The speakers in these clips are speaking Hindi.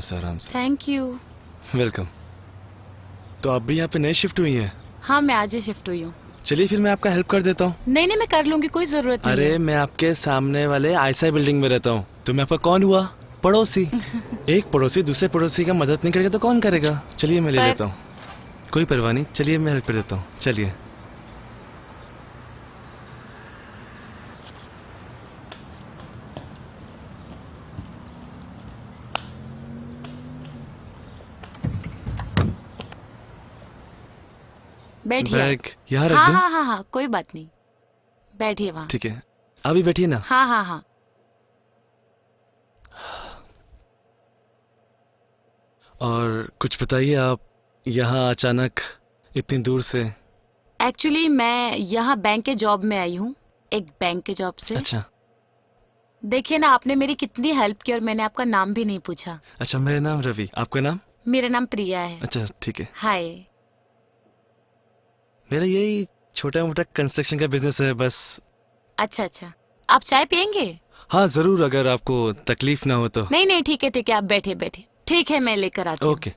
से आराम से। Thank you. वेलकम। तो आप भी यहाँ पे नए शिफ्ट हुई हैं? हाँ, मैं आज ही शिफ्ट हुई हूँ। चलिए फिर मैं आपका हेल्प कर देता हूँ। नहीं नहीं, मैं कर लूंगी, कोई जरूरत नहीं अरे है। मैं आपके सामने वाले आईसाई बिल्डिंग में रहता हूँ, तो मैं आपका कौन हुआ? पड़ोसी। एक पड़ोसी दूसरे पड़ोसी का मदद नहीं करेगा तो कौन करेगा? चलिए मैं ले पर लेता हूँ। कोई परवाह नहीं, चलिए मैं हेल्प कर देता हूँ, चलिए। बैठिए आप। बैग यहाँ रख हाँ दूँ? हाँ हाँ हाँ, कोई बात नहीं, बैठिए वहाँ। ठीक है, अभी बैठिए ना। हाँ हाँ हाँ। और कुछ बताइए, आप यहाँ अचानक इतनी दूर से? एक्चुअली मैं यहाँ बैंक के जॉब में आई हूँ, एक बैंक के जॉब से। अच्छा। देखिए ना, आपने मेरी कितनी हेल्प की और मैंने आपका नाम भी नहीं पूछा। अच्छा, मेरा नाम रवि, आपका नाम? मेरा नाम प्रिया है। अच्छा ठीक है। हाय। मेरा यही छोटा मोटा कंस्ट्रक्शन का बिजनेस है बस। अच्छा अच्छा, आप चाय पियेंगे? हाँ जरूर, अगर आपको तकलीफ ना हो तो। नहीं नहीं, ठीक है, आप बैठिए बैठिए। ठीक है, मैं लेकर आती हूँ। Okay.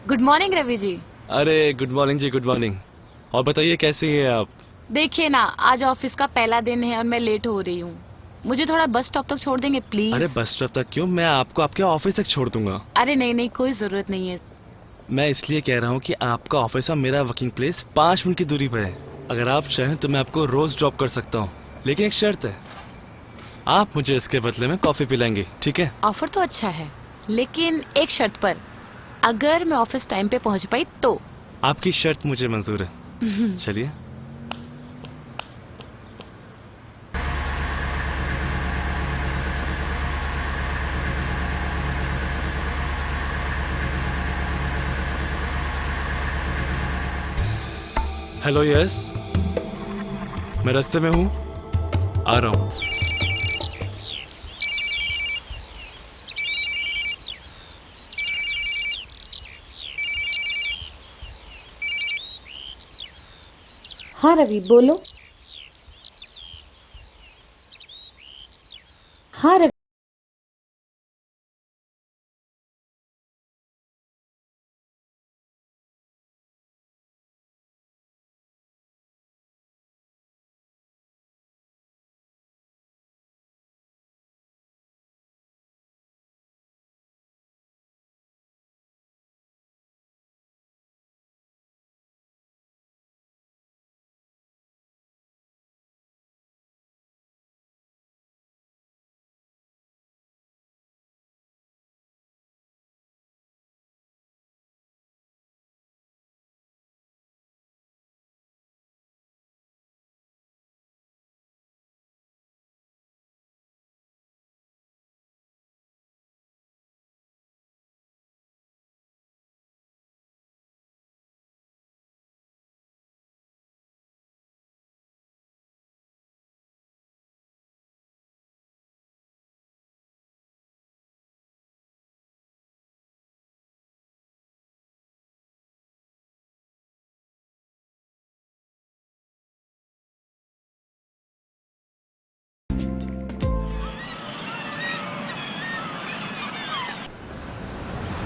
Good morning Ravi ji. अरे गुड मॉर्निंग जी, गुड मॉर्निंग। और बताइए कैसी हैं आप? देखिए ना, आज ऑफिस का पहला दिन है और मैं लेट हो रही हूँ। मुझे थोड़ा बस स्टॉप तक छोड़ देंगे प्लीज? अरे बस स्टॉप तक क्यों, मैं आपको आपके ऑफिस तक छोड़ दूंगा। अरे नहीं नहीं, कोई जरूरत नहीं है। मैं इसलिए कह रहा हूँ कि आपका ऑफिस और मेरा वर्किंग प्लेस 5 मिनट की दूरी पर है। अगर आप चाहें तो मैं आपको रोज ड्रॉप कर सकता हूँ, लेकिन एक शर्त है, आप मुझे इसके बदले में कॉफी पिलाएंगे, ठीक है? ऑफर तो अच्छा है, लेकिन एक शर्त पर, अगर मैं ऑफिस टाइम पे पहुंच पाई तो। आपकी शर्त मुझे मंजूर है, चलिए। हेलो, यस, मैं रास्ते में हूँ, आ रहा हूँ। हाँ रवि, बोलो। हाँ रवि।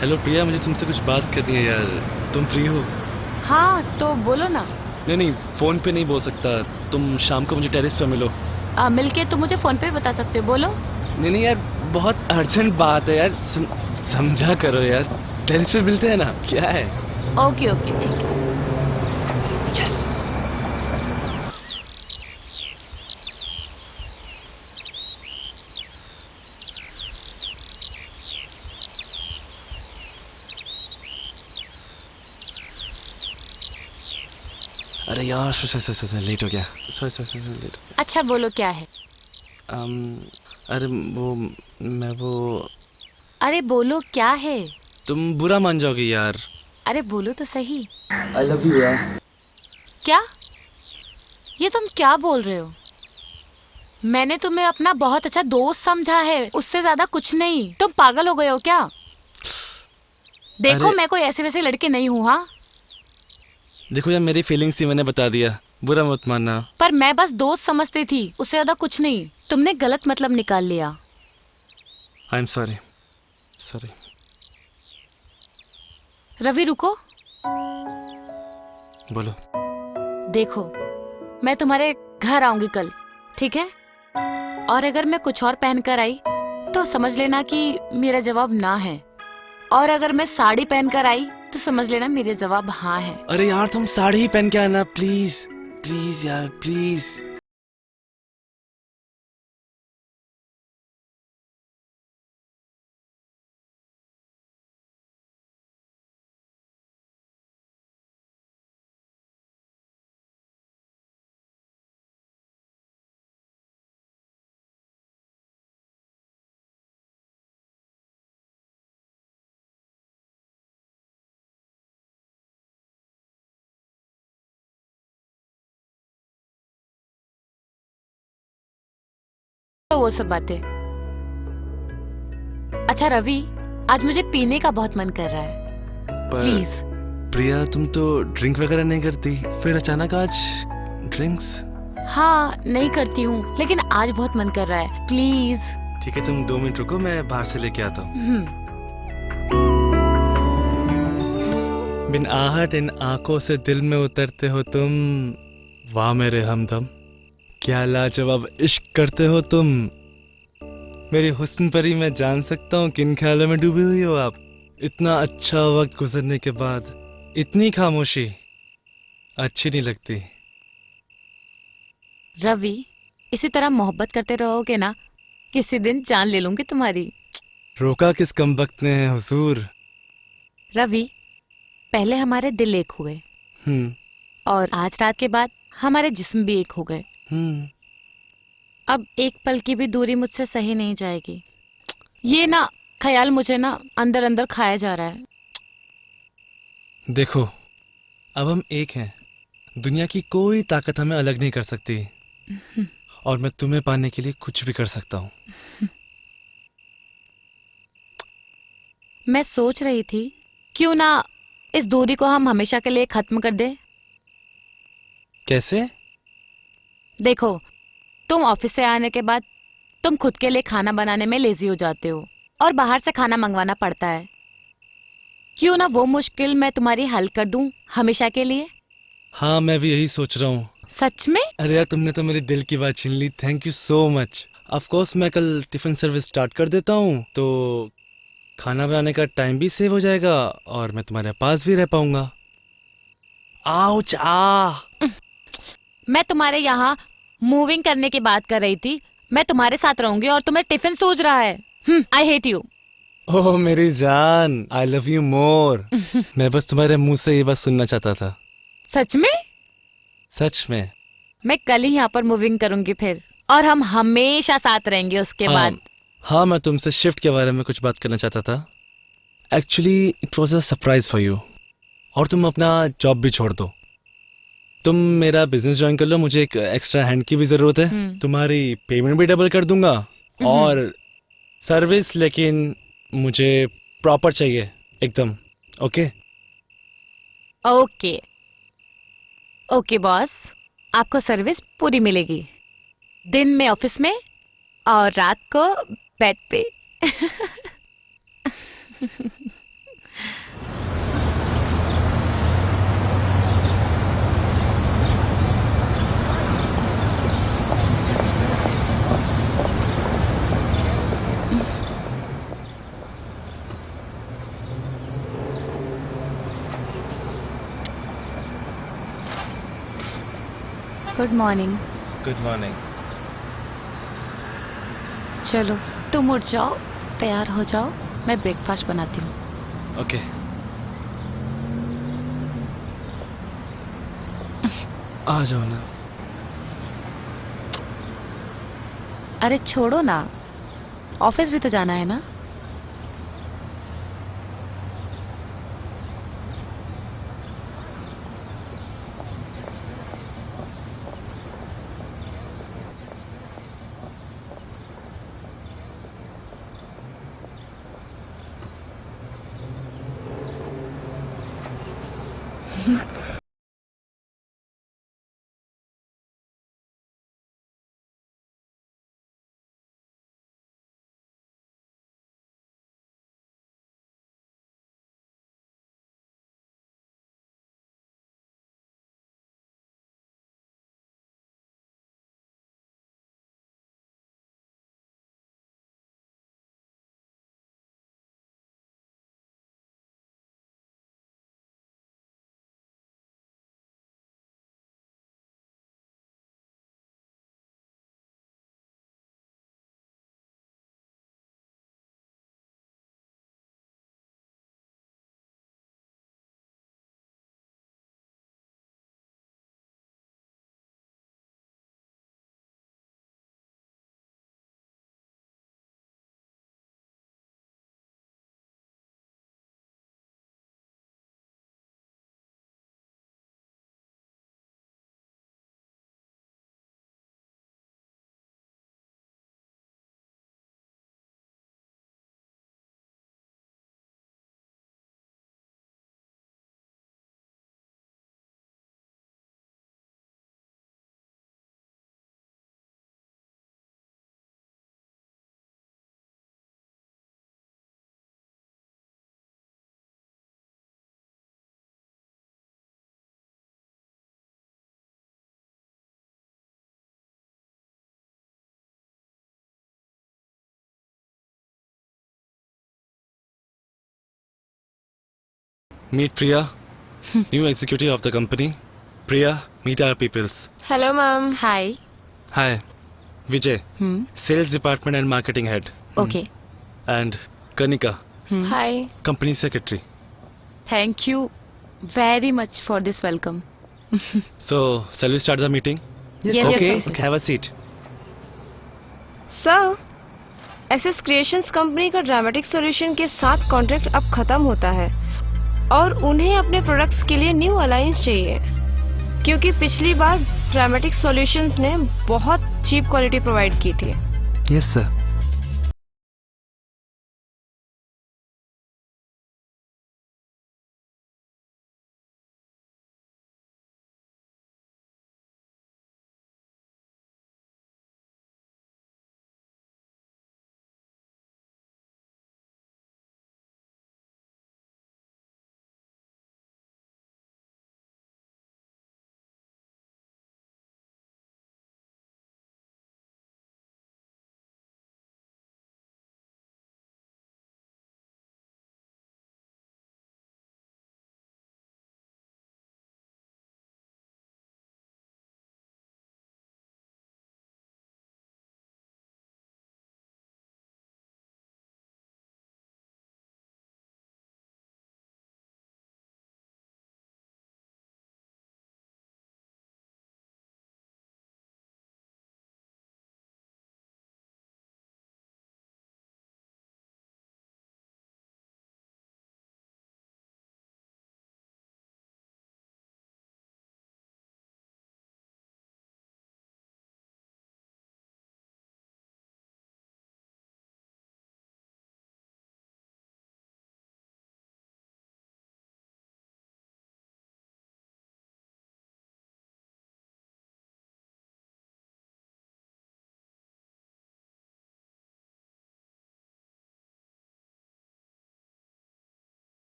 हेलो प्रिया, मुझे तुमसे कुछ बात करनी है यार। तुम फ्री हो? हाँ तो बोलो ना। नहीं नहीं, फोन पे नहीं बोल सकता। तुम शाम को मुझे टेरेस पे मिलो। मिलके तुम मुझे फोन पे बता सकते हो, बोलो। नहीं नहीं यार, बहुत अर्जेंट बात है यार। समझा करो यार। टेरेस पे मिलते हैं ना, क्या है? ओके ओके ठीक है। यस। अरे यार, सॉरी लेट हो गया। सॉरी लेट हो अच्छा बोलो क्या है। गया। अरे वो अरे बोलो क्या है। तुम बुरा मान जाओगी यार। अरे बोलो तो सही। आई लव यू यार। क्या? ये तुम क्या बोल रहे हो? मैंने तुम्हें अपना बहुत अच्छा दोस्त समझा है, उससे ज्यादा कुछ नहीं। तुम पागल हो गए हो क्या? देखो अरे मैं कोई ऐसे वैसे लड़की नहीं हूँ। हाँ देखो यार, मेरी फीलिंग्स थी, मैंने बता दिया। बुरा मत मानना। पर मैं बस दोस्त समझती थी, उससे ज्यादा कुछ नहीं। तुमने गलत मतलब निकाल लिया। I am sorry. Sorry. Ravi रुको। बोलो। देखो मैं तुम्हारे घर आऊंगी कल, ठीक है? और अगर मैं कुछ और पहन कर आई तो समझ लेना कि मेरा जवाब ना है। और अगर मैं साड़ी पहन कर आई तो समझ लेना मेरे जवाब हाँ है। अरे यार, तुम साड़ी ही पहन के आना प्लीज। प्लीज यार, प्लीज। तो वो सब बातें। अच्छा रवि, आज मुझे पीने का बहुत मन कर रहा है, पर प्लीज। प्रिया, तुम तो ड्रिंक वगैरह नहीं करती, फिर अचानक आज ड्रिंक्स? हाँ नहीं करती हूँ, लेकिन आज बहुत मन कर रहा है, प्लीज। ठीक है, तुम 2 मिनट रुको, मैं बाहर से लेके आता हूँ। बिन आहट इन आंखों से दिल में उतरते हो तुम। वाह मेरे हमदम, क्या लाजवाब इश्क करते हो तुम। मेरी हुस्न परी, मैं जान सकता हूँ किन ख्यालों में डूबी हुई हो आप। इतना अच्छा वक्त गुजरने के बाद इतनी खामोशी अच्छी नहीं लगती। रवि, इसी तरह मोहब्बत करते रहोगे ना, किसी दिन जान ले लूंगी तुम्हारी। रोका किस कमबख्त ने है हुजूर। रवि, पहले हमारे दिल एक हुए हम्म। और आज रात के बाद हमारे जिस्म भी एक हो गए। हम्म। अब एक पल की भी दूरी मुझसे सही नहीं जाएगी। ये ना ख्याल मुझे ना अंदर अंदर खाया जा रहा है। देखो, अब हम एक हैं। दुनिया की कोई ताकत हमें अलग नहीं कर सकती। और मैं तुम्हें पाने के लिए कुछ भी कर सकता हूँ। मैं सोच रही थी क्यों ना इस दूरी को हम हमेशा के लिए खत्म कर दे। कैसे? देखो, तुम ऑफिस से आने के बाद तुम खुद के लिए खाना बनाने में लेजी हो जाते हो और बाहर से खाना मंगवाना पड़ता है। क्यों ना वो मुश्किल मैं तुम्हारी हल कर दूं हमेशा के लिए। हाँ, मैं भी यही सोच रहा हूँ। सच में? अरे यार, तुमने तो मेरे दिल की बात छीन ली। Thank you so much. Of course, मैं कल टिफिन सर्विस स्टार्ट कर देता हूँ, तो खाना बनाने का टाइम भी सेव हो जाएगा और मैं तुम्हारे पास भी रह पाऊंगा। आउच आ। मैं तुम्हारे यहाँ मूविंग करने की बात कर रही थी। मैं तुम्हारे साथ रहूंगी और तुम्हें टिफिन सूझ रहा है। I hate you. ओह मेरी जान, आई लव यू मोर। मैं बस तुम्हारे मुंह से ये बात सुनना चाहता था। सच में? सच में। मैं कल ही यहाँ पर मूविंग करूंगी फिर, और हम हमेशा साथ रहेंगे उसके हाँ। बाद। हाँ, मैं तुमसे शिफ्ट के बारे में कुछ बात करना चाहता था। Actually it was a surprise for you. और तुम अपना जॉब भी छोड़ दो। तुम मेरा बिजनेस ज्वाइन कर लो, मुझे एक एक्स्ट्रा हैंड की भी जरूरत है। तुम्हारी पेमेंट भी डबल कर दूंगा। और सर्विस लेकिन मुझे प्रॉपर चाहिए, एकदम। ओके? ओके ओके बॉस, आपको सर्विस पूरी मिलेगी। दिन में ऑफिस में और रात को बेड पे। Good morning. Good morning. चलो तुम उठ जाओ, तैयार हो जाओ, मैं ब्रेकफास्ट बनाती हूँ। ओके। आ जाओ ना। अरे छोड़ो ना, ऑफिस भी तो जाना है ना। Meet Priya, new executive of the company. Priya, meet our peoples. Hello ma'am. Hi. Hi, Vijay, hmm. sales department and marketing head. Okay. And Kanika, hi. company secretary. Thank you very much for this welcome. So, shall we start the meeting? Yes, okay, yes, okay, have a seat. Sir, SS creations company का ड्रामेटिक सॉल्यूशन के साथ कॉन्ट्रैक्ट अब खत्म होता है और उन्हें अपने प्रोडक्ट्स के लिए न्यू अलायंस चाहिए, क्योंकि पिछली बार ड्रामेटिक सॉल्यूशंस ने बहुत चीप क्वालिटी प्रोवाइड की थी। Yes, sir.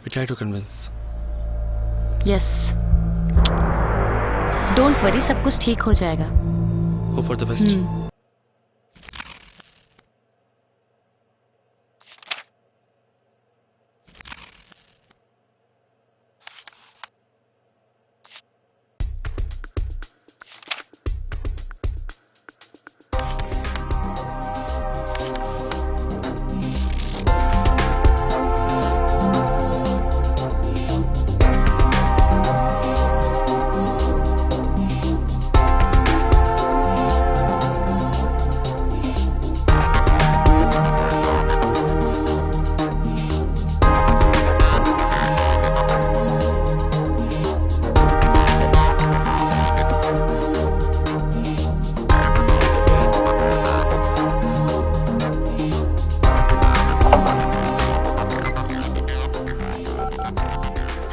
We try to convince. Yes, don't worry, सब कुछ ठीक हो जाएगा. Hope for the best.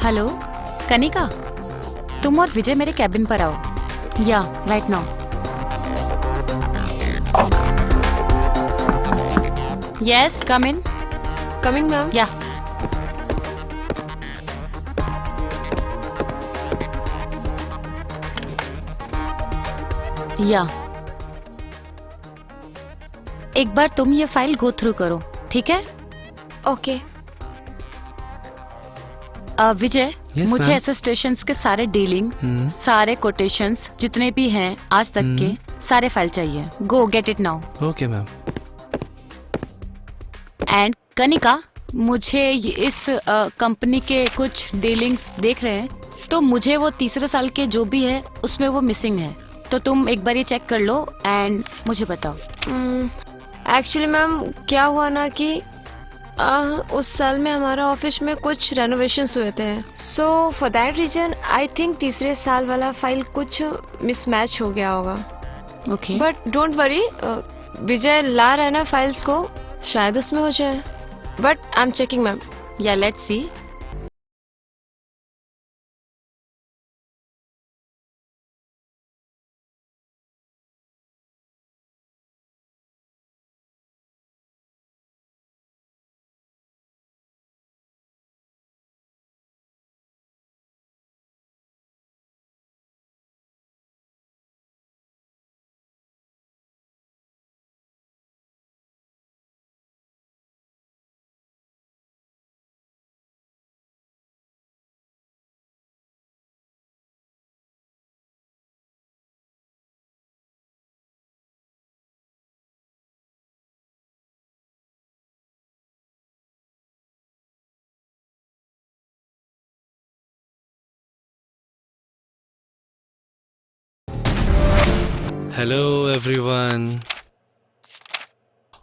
Hello Kanika, तुम और विजय मेरे कैबिन पर आओ. Yeah right now. Yes, come in. Coming ma'am. Yeah. Yeah एक बार तुम ये फाइल गो थ्रू करो, ठीक है? ओके. विजय, Yes, मुझे ma'am. ऐसे स्टेशंस के सारे डीलिंग, सारे कोटेशंस जितने भी हैं आज तक के, सारे फाइल चाहिए. गो get it now. Okay, ma'am. And Kanika, मुझे इस कंपनी के कुछ डीलिंग्स देख रहे हैं, तो मुझे वो तीसरे साल के जो भी है उसमें वो मिसिंग है. तो तुम एक बार ये चेक कर लो एंड मुझे बताओ. एक्चुअली मैम क्या हुआ ना कि उस साल में हमारा ऑफिस में कुछ रेनोवेशंस हुए थे. So for that reason I think तीसरे साल वाला फाइल कुछ मिसमैच हो गया होगा. Okay. But don't worry, Vijay ला रहा है ना फाइल्स को, शायद उसमें हो जाए. But I am checking ma'am. Yeah let's see. Hello everyone.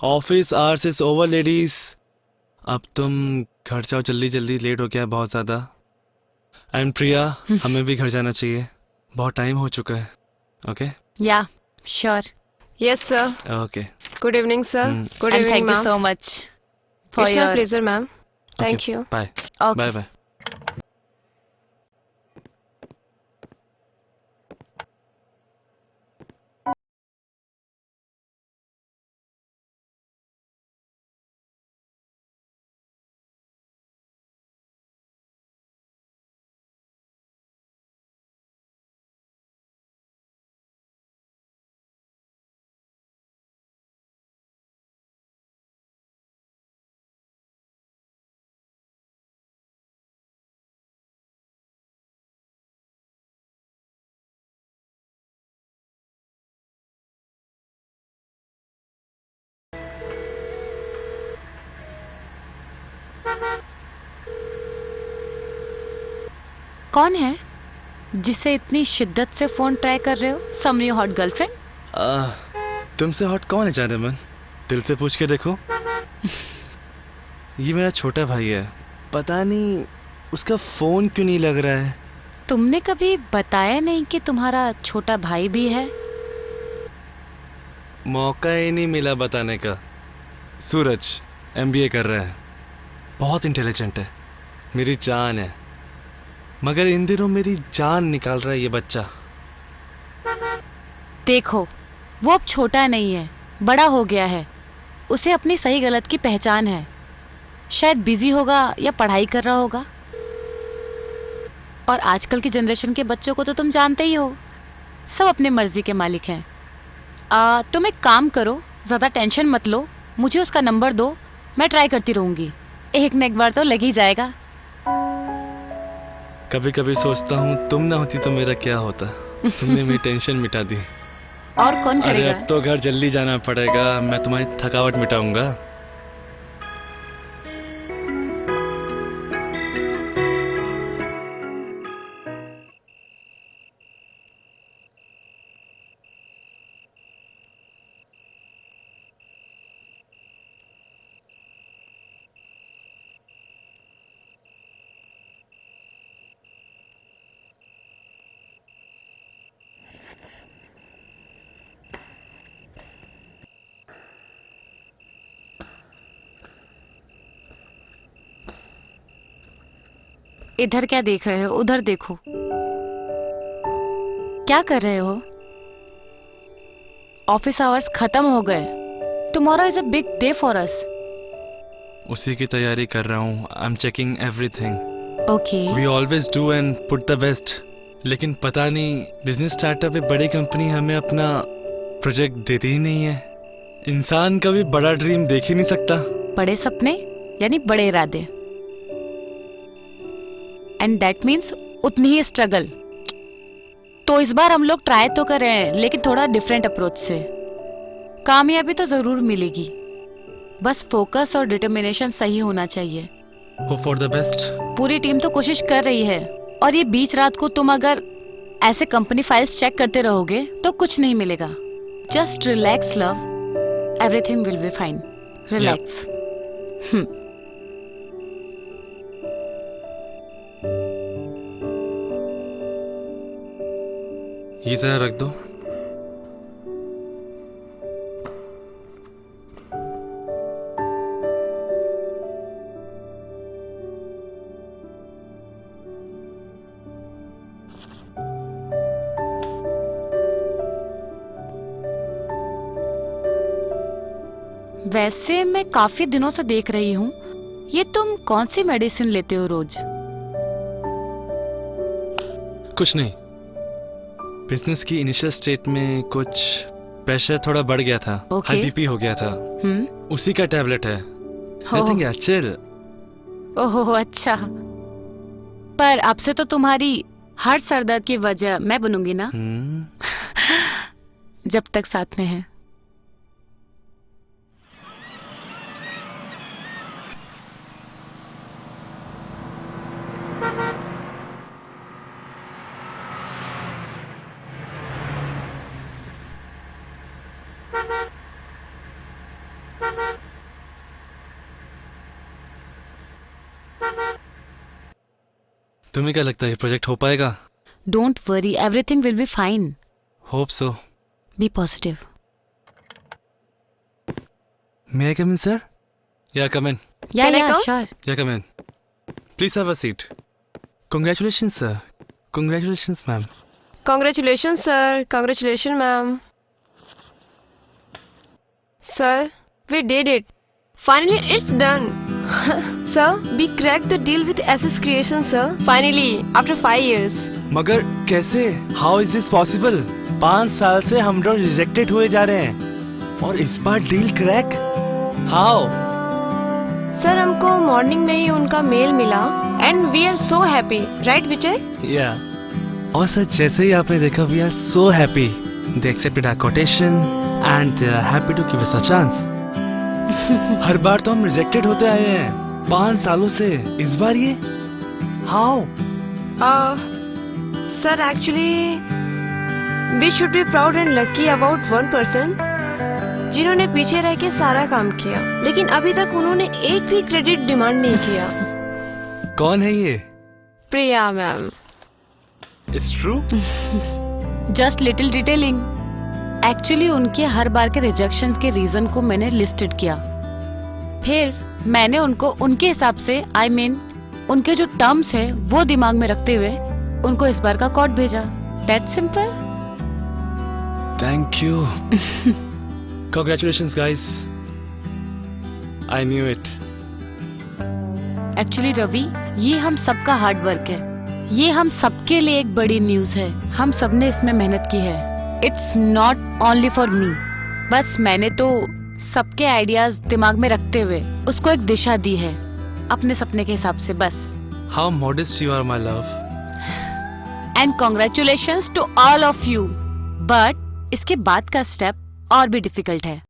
Office hours is over, ladies. अब तुम घर जाओ जल्दी जल्दी, लेट हो गया बहुत ज्यादा. एंड प्रिया, हमें भी घर जाना चाहिए, बहुत टाइम हो चुका है. Okay? Yeah sure. Yes sir. Okay. Good evening sir. Good and evening thank you ma'am. So much for it's my your. Pleasure ma'am. Thank you. Bye. Okay. Bye bye. कौन है जिसे इतनी शिद्दत से फोन ट्राई कर रहे हो? Some new hot girlfriend? तुमसे हॉट कौन है जाने मन? दिल से पूछ के देखो. ये मेरा छोटा भाई है, पता नहीं उसका फोन क्यों नहीं लग रहा है. तुमने कभी बताया नहीं कि तुम्हारा छोटा भाई भी है? मौका ही नहीं मिला बताने का. सूरज MBA कर रहा है, बहुत इंटेलिजेंट है, मेरी जान है, मगर इन दिनों मेरी जान निकाल रहा है ये बच्चा. देखो, वो अब छोटा नहीं है, बड़ा हो गया है. उसे अपनी सही गलत की पहचान है. शायद बिजी होगा या पढ़ाई कर रहा होगा. और आजकल की जनरेशन के बच्चों को तो तुम जानते ही हो, सब अपने मर्जी के मालिक हैं। तुम एक काम करो, ज्यादा टेंशन मत लो, मुझे उसका नंबर दो, मैं ट्राई करती रहूंगी, एक न एक बार तो लग ही जाएगा। कभी कभी सोचता हूँ तुम ना होती तो मेरा क्या होता। तुमने मेरी टेंशन मिटा दी। और कौन अरे करेगा? अब तो घर जल्दी जाना पड़ेगा, मैं तुम्हारी थकावट मिटाऊंगा। इधर क्या देख रहे हो, उधर देखो। क्या कर रहे हो? ऑफिस आवर्स खत्म हो गए। Tomorrow is a big day for us. उसी की तैयारी कर रहा हूँ। I am checking everything. Okay. We always do and put the best. लेकिन पता नहीं बिजनेस स्टार्टअप में बड़ी कंपनी हमें अपना प्रोजेक्ट देती ही नहीं है। इंसान कभी बड़ा ड्रीम देख ही नहीं सकता। बड़े सपने यानी बड़े इरादे, एंड दैट मीन्स उतनी ही स्ट्रगल। तो इस बार हम लोग ट्राई तो कर रहे हैं, लेकिन थोड़ा डिफरेंट अप्रोच से। कामयाबी तो जरूर मिलेगी, बस फोकस और डिटर्मिनेशन सही होना चाहिए। Hope for the best. पूरी टीम तो कोशिश कर रही है, और ये बीच रात को तुम अगर ऐसे कंपनी फाइल्स चेक करते रहोगे तो कुछ नहीं मिलेगा। Just relax love, everything will be fine. Relax. ये जरा रख दो। वैसे मैं काफी दिनों से देख रही हूँ, ये तुम कौन सी मेडिसिन लेते हो रोज? कुछ नहीं, बिजनेस की इनिशियल स्टेट में कुछ प्रेशर थोड़ा बढ़ गया था। Okay. हाई बीपी हो गया था। उसी का टैबलेट है। Nothing else, chill. ओहो अच्छा। पर अब से तो तुम्हारी हर सरदर्द की वजह मैं बनूंगी ना, जब तक साथ में है। तुम्हें क्या लगता है ये प्रोजेक्ट हो पाएगा? Don't worry, everything will be fine. Hope so. Be positive. May I come in sir? Yeah come in. Yeah Can I come? Sure. Yeah come in. Please have a seat. Congratulations sir. Congratulations ma'am. Congratulations, sir. Congratulations, ma'am. Sir, we did it. Finally, it's done. Sir, we cracked the deal with SS Creation, sir. Finally, after 5 years. मगर कैसे? How is this possible? 5 साल से हम लोग रिजेक्टेड हुए जा रहे हैं और इस बार डील क्रैक? हाउ? सर, हमको मॉर्निंग में ही उनका मेल मिला and we are so happy, right Vijay? Yeah और सर जैसे ही आपने देखा we are so happy. They accepted our quotation and they are happy to give us a chance. हर बार तो हम रिजेक्टेड होते आए हैं 5 सालों से, इस बार ये how? Sir actually we should be proud and lucky about one person जिन्होंने पीछे रह के सारा काम किया, लेकिन अभी तक उन्होंने एक भी क्रेडिट डिमांड नहीं किया। कौन है ये? Priya ma'am. It's true? Just little detailing. Actually उनके हर बार के रिजेक्शन के रीजन को मैंने लिस्टेड किया, फिर मैंने उनको उनके हिसाब से आई मीन उनके जो टर्म्स है वो दिमाग में रखते हुए उनको इस बार का कोड भेजा। That's simple. Thank you. Congratulations guys. I knew it. Actually Ravi, ये हम सबका हार्ड वर्क है। ये हम सबके लिए एक बड़ी न्यूज है। हम सबने इसमें मेहनत की है। It's not only for me. बस मैंने तो सबके आइडियाज दिमाग में रखते हुए उसको एक दिशा दी है अपने सपने के हिसाब से, बस। How modest you are my love. And congratulations to all of you. But इसके बाद का स्टेप और भी डिफिकल्ट है।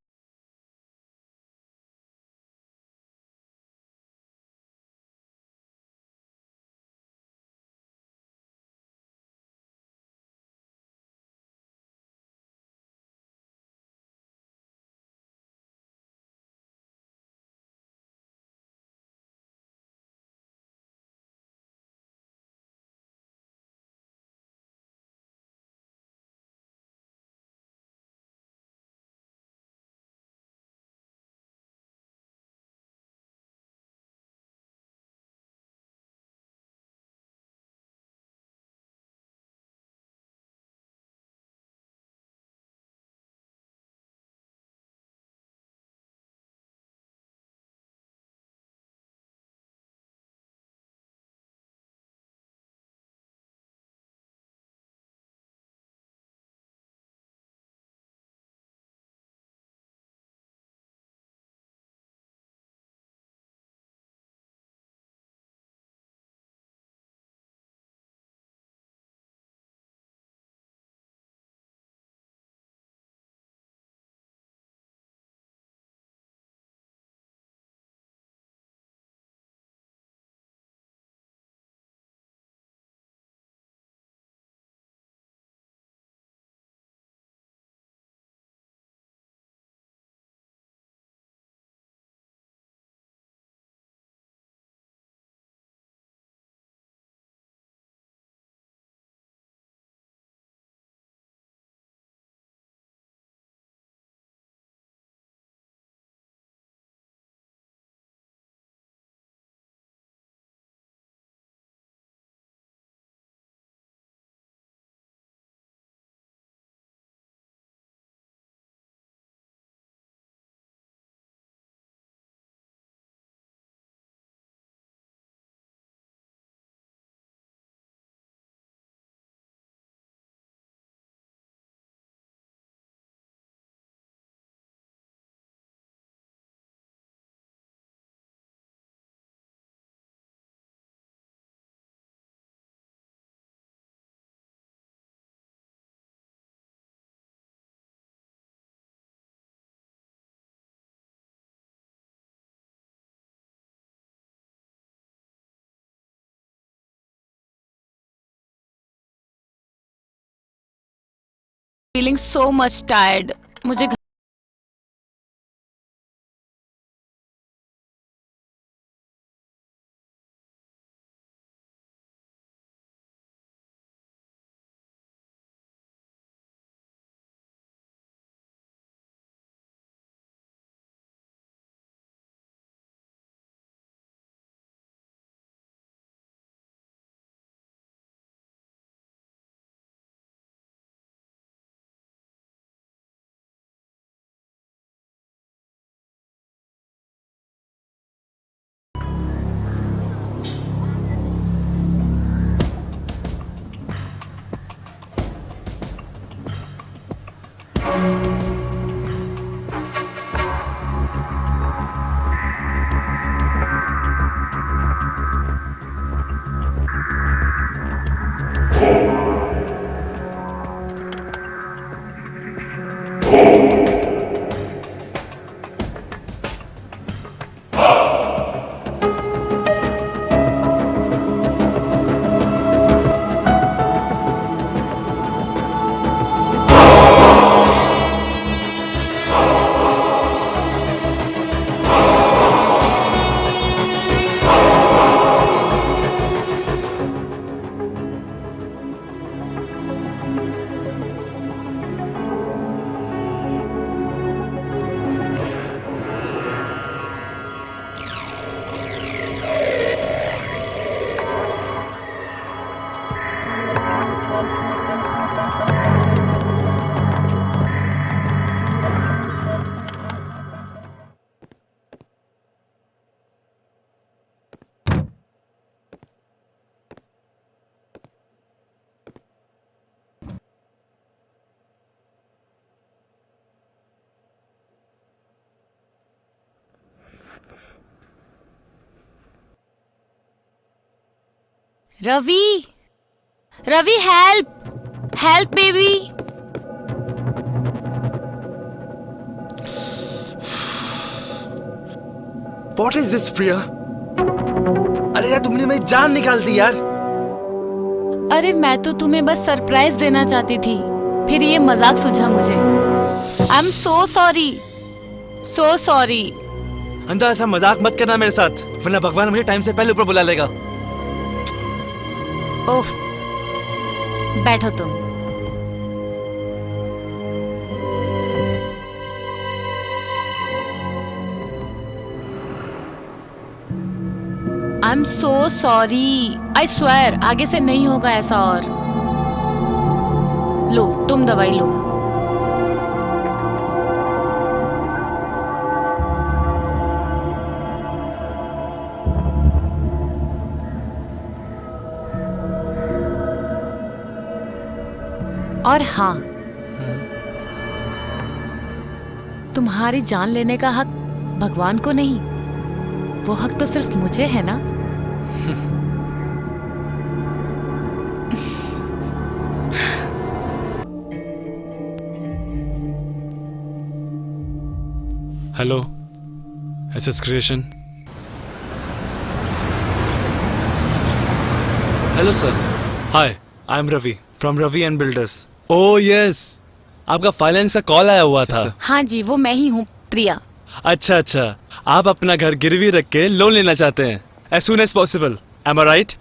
Feeling so much tired. मुझे Ravi, Ravi help, help baby. What is this, Priya? अरे यार तुमने मेरी जान निकाल दी यार। अरे मैं तो तुम्हें बस सरप्राइज देना चाहती थी, फिर ये मजाक सूझा मुझे। I am so sorry, so sorry. अंधा ऐसा मजाक मत करना मेरे साथ, वरना भगवान मुझे टाइम से पहले ऊपर बुला लेगा। ओह, बैठो तुम। I am so sorry, I swear आगे से नहीं होगा ऐसा और। लो तुम दवाई लो। और हाँ, तुम्हारी जान लेने का हक भगवान को नहीं, वो हक तो सिर्फ मुझे है ना। Hello, SS creation. Hello sir. Hi, I am Ravi from Ravi and builders. Oh yes, आपका फाइनेंस का कॉल आया हुआ था। हाँ जी, वो मैं ही हूँ, प्रिया। अच्छा अच्छा, आप अपना घर गिरवी रख के लोन लेना चाहते हैं as soon as possible, am I right?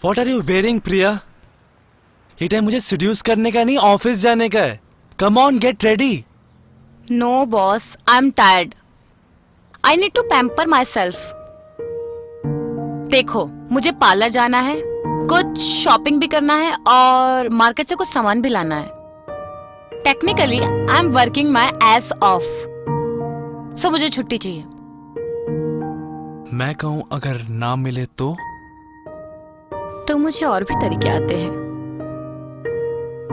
What are you wearing, Priya? ये टाइम मुझे सीड्यूस करने का नहीं, ऑफिस जाने का है। Come on, get ready. No boss, I am tired. I need to pamper myself. देखो, मुझे पार्लर जाना है, कुछ शॉपिंग भी करना है और मार्केट से कुछ सामान भी लाना है। Technically I am working my ass off, so मुझे छुट्टी चाहिए। मैं कहूं अगर ना मिले तो मुझे और भी तरीके आते हैं।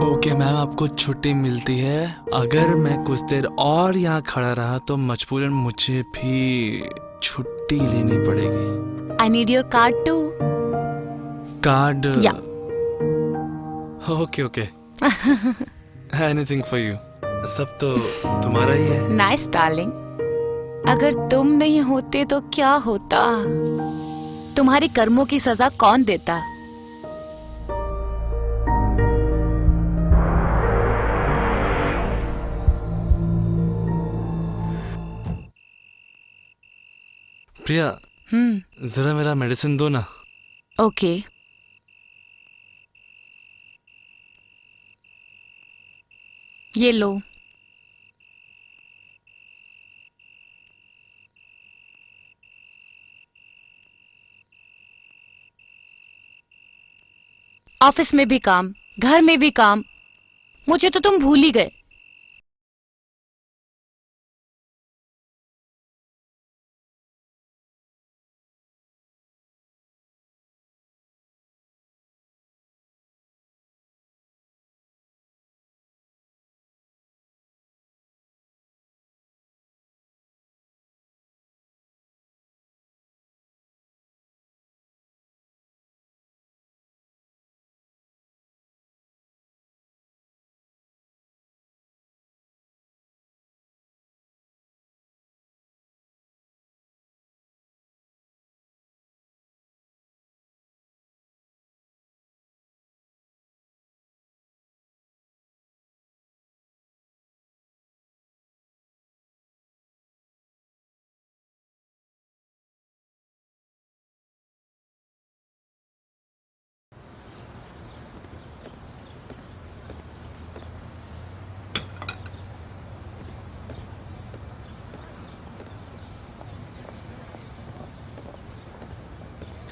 ओके मैम, आपको छुट्टी मिलती है। अगर मैं कुछ देर और यहाँ खड़ा रहा तो मजबूरन मुझे भी छुट्टी लेनी पड़ेगी। I need your card too. Card? Yeah. Okay okay, anything for you. सब तो तुम्हारा ही है। Nice darling. अगर तुम नहीं होते तो क्या होता? तुम्हारी कर्मों की सजा कौन देता? प्रिया, जरा मेरा मेडिसिन दो ना। ओके। ये लो। ऑफिस में भी काम, घर में भी काम, मुझे तो तुम भूल ही गए।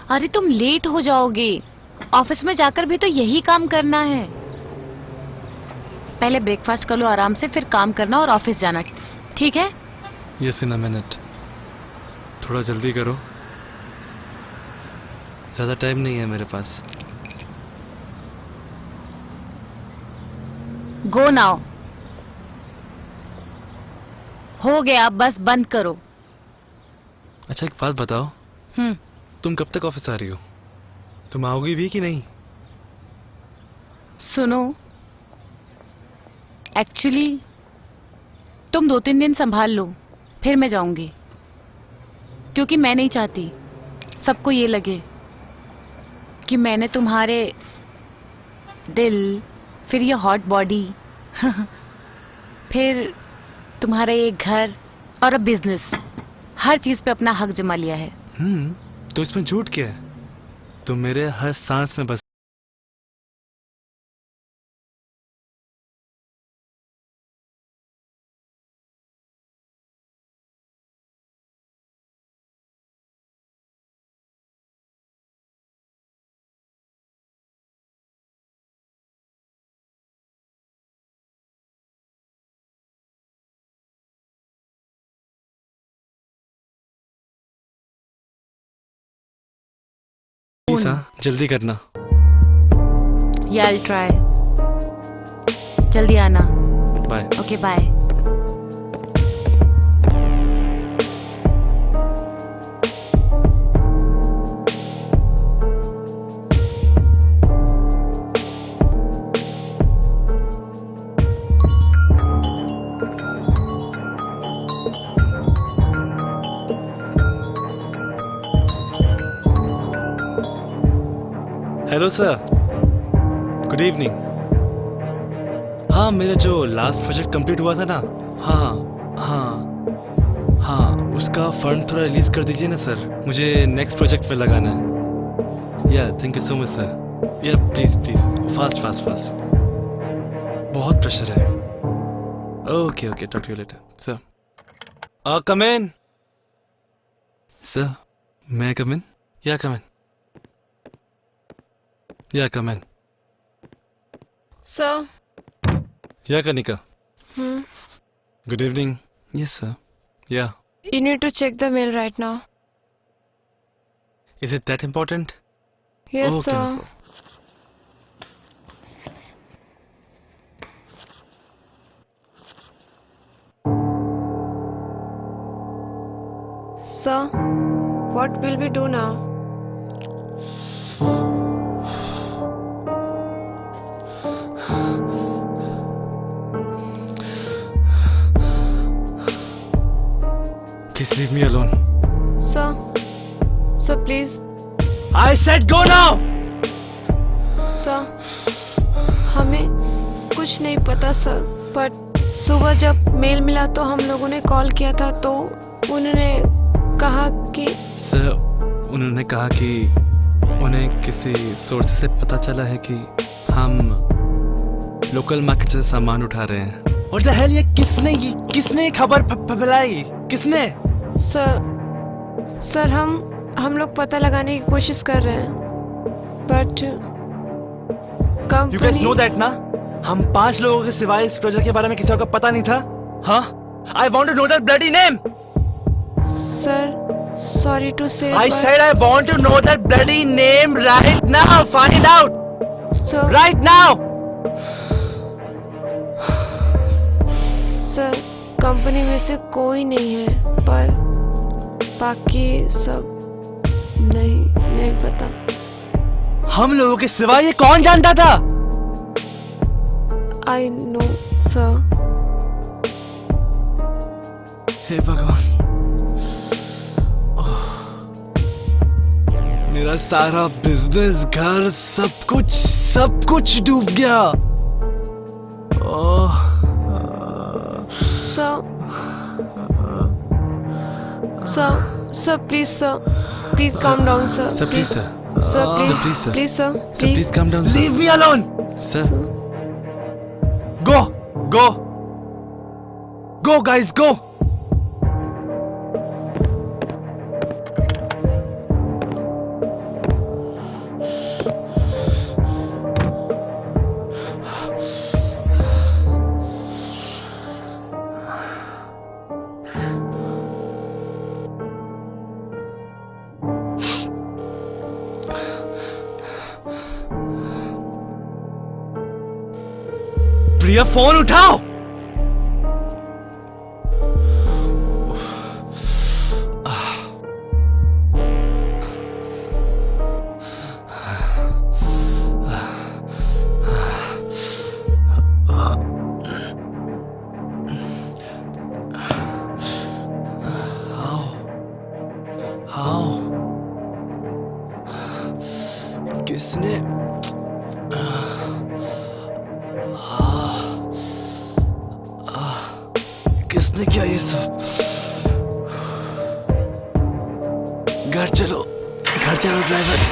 अरे तुम लेट हो जाओगे। ऑफिस में जाकर भी तो यही काम करना है। पहले ब्रेकफास्ट कर लो आराम से, फिर काम करना और ऑफिस जाना, ठीक है? Yes in a minute. थोड़ा जल्दी करो, ज्यादा टाइम नहीं है मेरे पास। Go now. हो गया, बस बंद करो। अच्छा एक बात बताओ, तुम कब तक ऑफिस आ रही हो? तुम आओगी भी कि नहीं? सुनो, एक्चुअली तुम 2-3 दिन संभाल लो, फिर मैं जाऊंगी। क्योंकि मैं नहीं चाहती सबको ये लगे कि मैंने तुम्हारे दिल, फिर ये हॉट बॉडी फिर तुम्हारा ये घर और अब बिजनेस, हर चीज पे अपना हक जमा लिया है। तो इसमें झूठ क्या है? तुम मेरे हर सांस में बस। जल्दी करना। या आई ट्राई। जल्दी आना। Bye. Okay bye. Hello sir, good evening. हाँ, मेरा जो लास्ट प्रोजेक्ट कंप्लीट हुआ था ना, हाँ, उसका फंड थोड़ा रिलीज कर दीजिए ना सर, मुझे नेक्स्ट प्रोजेक्ट पे लगाना है। Yeah thank you so much sir. Yeah please fast fast fast, बहुत प्रेशर है। Okay okay, talk to you later sir. Come in sir. मैं कम इन? या come in? Yeah, come in. Sir. Yeah, Kanika. Hmm. Good evening. Yes, sir. Yeah. You need to check the mail right now. Is it that important? Yes, Okay, sir. no problem. Sir, what will we do now? Please leave me alone. Sir, please. I said go now! Sir, हमें कुछ नहीं पता सर, बट सुबह जब मेल मिला तो हम लोगों ने कॉल किया था, तो उन्होंने कहा कि सर, उन्होंने कहा कि उन्हें किसी सोर्स से पता चला है कि हम लोकल मार्केट से सामान उठा रहे हैं। और द हेल, ये किसने खबर फैलाई? किसने? सर हम लोग पता लगाने की कोशिश कर रहे हैं, but You guys know that ना? हम 5 लोगों के सिवाय इस प्रोजेक्ट के बारे में किसी को पता नहीं था। हाँ? I want to know that bloody name. Sir, sorry to say. I said I want to know that bloody name right now. Find out. Sir. Right now. Sir, company में से कोई नहीं है, पर बाकी सब नहीं पता। हम लोगों के सिवाय ये कौन जानता था? I know, sir. हे भगवान, मेरा सारा बिजनेस, घर, सब कुछ डूब गया। Sir, please calm down, sir. Sir, please, sir. Sir, please, sir. please, sir. Sir, please calm down. Leave me alone, sir. Go, guys, go. Priya phone उठाओ। किसने किसने किया ये सब? घर चलो driver.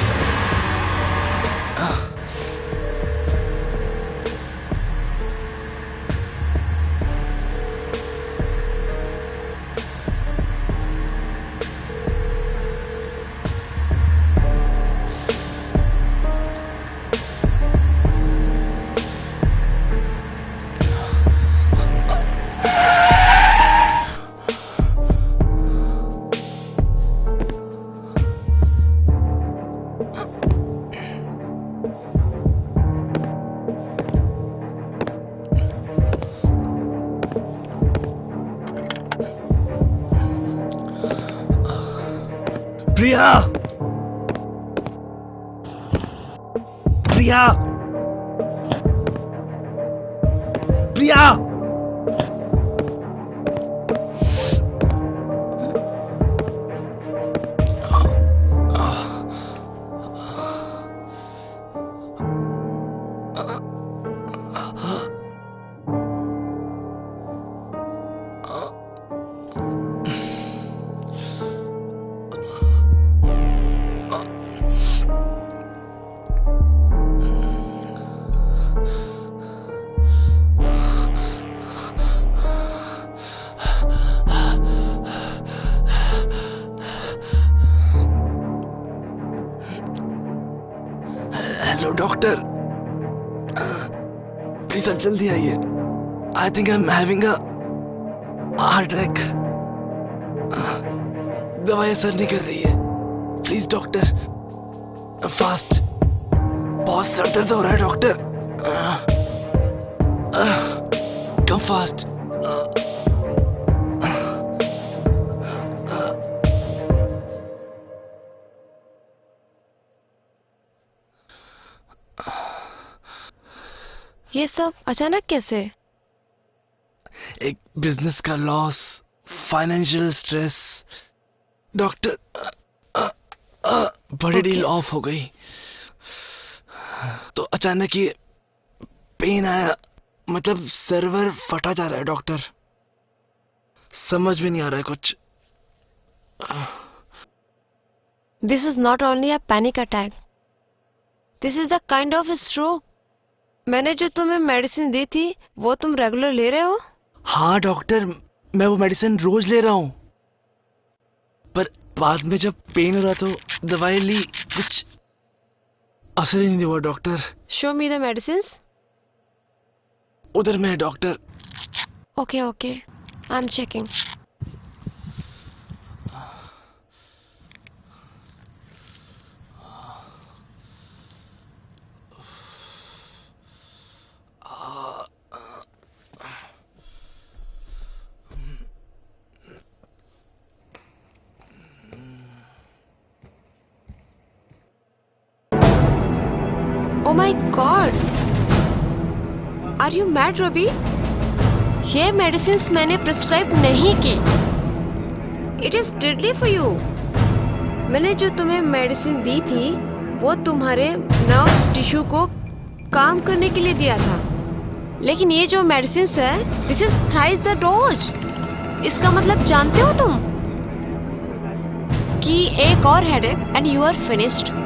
Priya, Priya, Priya. Hello doctor, please आप जल्दी आइए। I think I am having a heart attack. दवाई असर नहीं कर रही है। Please doctor, fast. बहुत सर दर्द हो रहा है डॉक्टर। Come fast. ये सब अचानक कैसे? एक बिजनेस का लॉस, फाइनेंशियल स्ट्रेस। डॉक्टर, बड़ी डील ऑफ हो गई तो अचानक ये पेन आया। मतलब सर्वर फटा जा रहा है डॉक्टर। समझ में नहीं आ रहा है कुछ। This is not only a panic attack, this is the kind of stroke. मैंने जो तुम्हें मेडिसिन दी थी वो तुम रेगुलर ले रहे हो? हाँ डॉक्टर, मैं वो मेडिसिन रोज ले रहा हूँ, पर बाद में जब पेन हो रहा तो दवाई ली, कुछ असर ही नहीं हुआ doctor. Show me the medicines. उधर में है doctor. Okay okay, I am checking. Oh my God! Are you mad, Ravi? ये मेडिसिन्स मैंने प्रिस्क्राइब नहीं की। It is deadly for you. मैंने जो तुम्हें मेडिसिन दी थी वो तुम्हारे नर्व टिश्यू को काम करने के लिए दिया था, लेकिन ये जो मेडिसिन्स है, this is thrice the dose. इसका मतलब जानते हो तुम कि एक और headache and you are finished.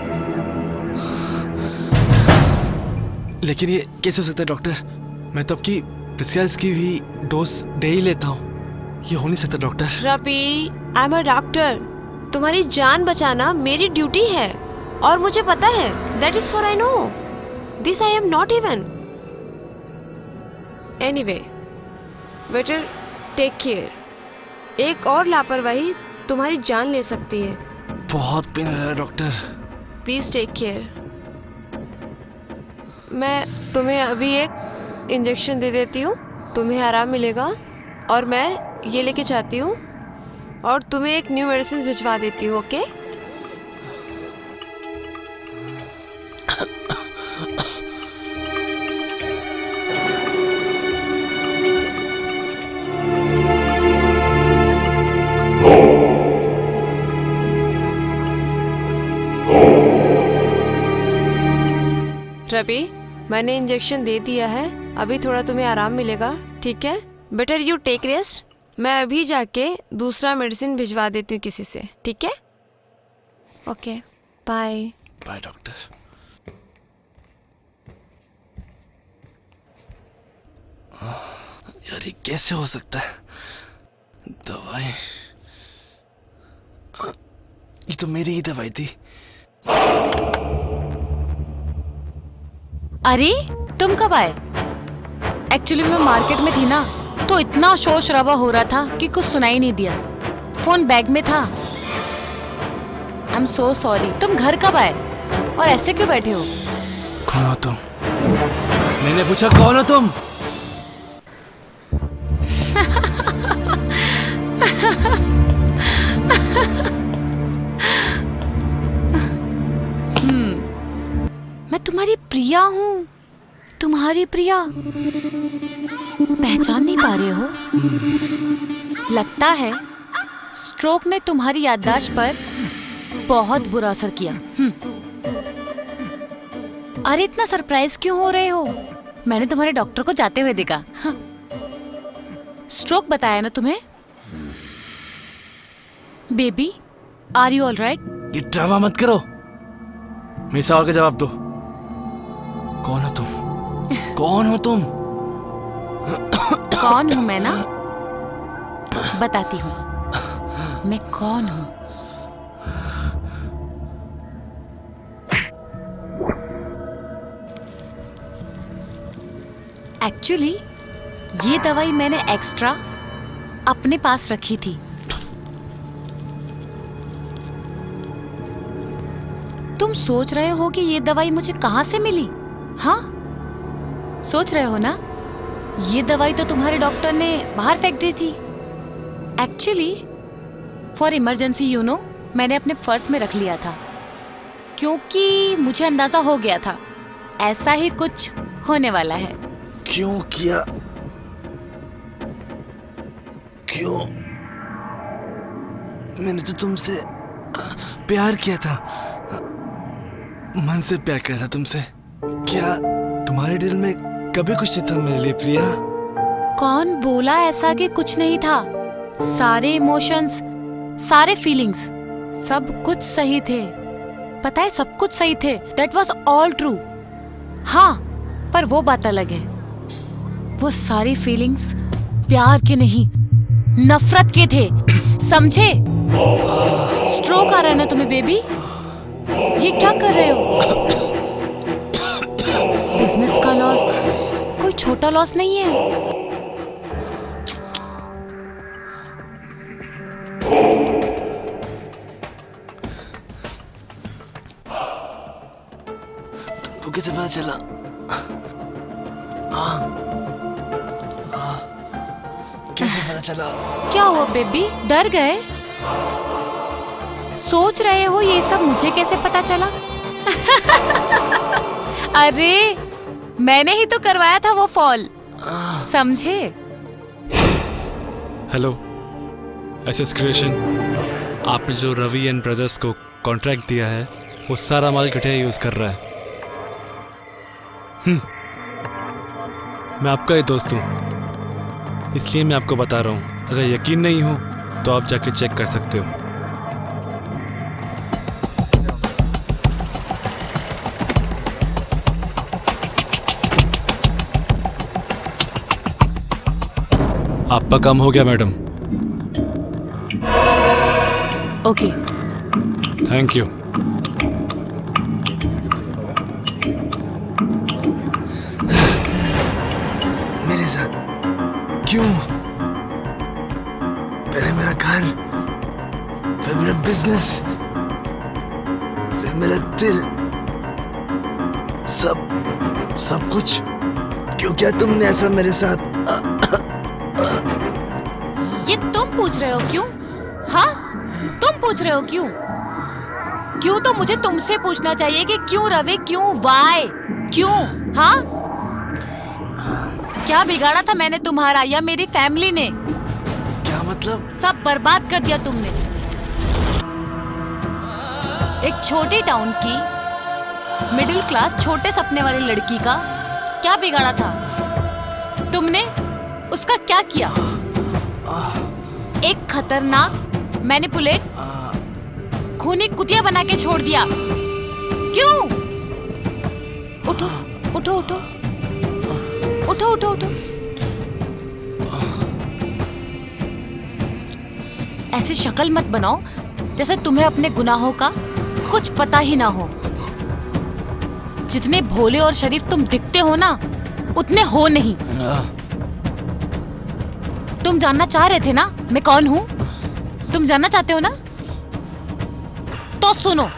लेकिन ये कैसे हो सकता है डॉक्टर? मैं तो आपकी प्रिस्क्राइब की हुई डोज दे ही लेता हूँ। ये हो नहीं सकता doctor. Ravi, I am a doctor. तुम्हारी जान बचाना मेरी ड्यूटी है और मुझे पता है। That is for I know this I am not even. Anyway, better take care. एक और लापरवाही तुम्हारी जान ले सकती है। बहुत पेन हो रहा है डॉक्टर। Please take care. मैं तुम्हें अभी एक इंजेक्शन दे देती हूँ, तुम्हें आराम मिलेगा। और मैं ये लेके जाती हूँ और तुम्हें एक न्यू मेडिसिन भिजवा देती हूँ। ओके? रवि, मैंने इंजेक्शन दे दिया है, अभी थोड़ा तुम्हें आराम मिलेगा, ठीक है? Better you take rest. मैं अभी जाके दूसरा मेडिसिन भिजवा देती हूँ किसी से, ठीक है? Okay, bye. Bye doctor. यार ये कैसे हो सकता है? दवाई, ये तो मेरी ही दवाई थी। अरे तुम कब आए? एक्चुअली मैं मार्केट में थी ना, तो इतना शोर शराबा हो रहा था कि कुछ सुनाई नहीं दिया। फोन बैग में था। I am so sorry. तुम घर कब आए और ऐसे क्यों बैठे हो? कौन हो तुम? मैंने पूछा कौन हो तुम? मैं तुम्हारी प्रिया हूँ। तुम्हारी प्रिया। पहचान नहीं पा रहे हो? लगता है स्ट्रोक ने तुम्हारी याददाश्त पर बहुत बुरा असर किया। अरे इतना सरप्राइज क्यों हो रहे हो? मैंने तुम्हारे डॉक्टर को जाते हुए देखा। स्ट्रोक बताया ना तुम्हें? Baby, are you all right? ये ड्रामा मत करो। मेरे सवाल का जवाब दो। कौन हो तुम? कौन हो तुम? कौन हूं मैं ना? बताती हूँ मैं कौन हूं। एक्चुअली ये दवाई मैंने एक्स्ट्रा अपने पास रखी थी। तुम सोच रहे हो कि ये दवाई मुझे कहां से मिली? हाँ, सोच रहे हो ना? ये दवाई तो तुम्हारे डॉक्टर ने बाहर फेंक दी थी। Actually for emergency you know, मैंने अपने पर्स में रख लिया था, क्योंकि मुझे अंदाजा हो गया था ऐसा ही कुछ होने वाला है। क्यों किया? क्यों? मैंने तो तुमसे प्यार किया था, मन से प्यार किया था तुमसे। क्या तुम्हारे दिल में कभी कुछ नहीं था मेरे लिए प्रिया? कौन बोला ऐसा कि कुछ नहीं था? सारे इमोशंस, सारे फीलिंग्स, सब कुछ सही थे। पता है, सब कुछ सही थे। That was all true. हाँ, पर वो बात अलग है। वो सारी फीलिंग्स प्यार के नहीं, नफरत के थे। समझे? स्ट्रोक आ रहा है ना तुम्हें बेबी? ये क्या कर रहे हो? बिजनेस का लॉस कोई छोटा लॉस नहीं है। तुमको कैसे पता चला? कैसे पता चला? क्या हुआ बेबी, डर गए? सोच रहे हो ये सब मुझे कैसे पता चला? अरे मैंने ही तो करवाया था वो फॉल, समझे? हेलो एसएस क्रिएशन, आपने जो रवि एंड ब्रदर्स को कॉन्ट्रैक्ट दिया है वो सारा माल घटिया यूज कर रहा है। मैं आपका ही दोस्त हूं, इसलिए मैं आपको बता रहा हूं। अगर यकीन नहीं हो तो आप जाके चेक कर सकते हो। आपका काम हो गया मैडम। Okay, thank you. मेरे साथ क्यों? पहले मेरा घर, फिर मेरा बिजनेस, फिर मेरा दिल, सब कुछ क्यों किया तुमने ऐसा मेरे साथ? ये तुम पूछ रहे हो क्यों? हाँ, तुम पूछ रहे हो क्यों? क्यों तो मुझे तुमसे पूछना चाहिए कि क्यों रवि, क्यों, वाई, क्यों? हाँ, क्या बिगाड़ा था मैंने तुम्हारा या मेरी फैमिली ने? क्या मतलब? सब बर्बाद कर दिया तुमने। एक छोटी टाउन की मिडिल क्लास छोटे सपने वाली लड़की का क्या बिगाड़ा था तुमने? उसका क्या किया? एक खतरनाक मैनिपुलेट खूनी कुतिया बना के छोड़ दिया। क्यों? उठो उठो उठो उठो उठो उठो। ऐसी शक्ल मत बनाओ जैसे तुम्हें अपने गुनाहों का कुछ पता ही ना हो। जितने भोले और शरीफ तुम दिखते हो ना, उतने हो नहीं। तुम जानना चाह रहे थे ना मैं कौन हूँ? तुम जानना चाहते हो ना? तो सुनो,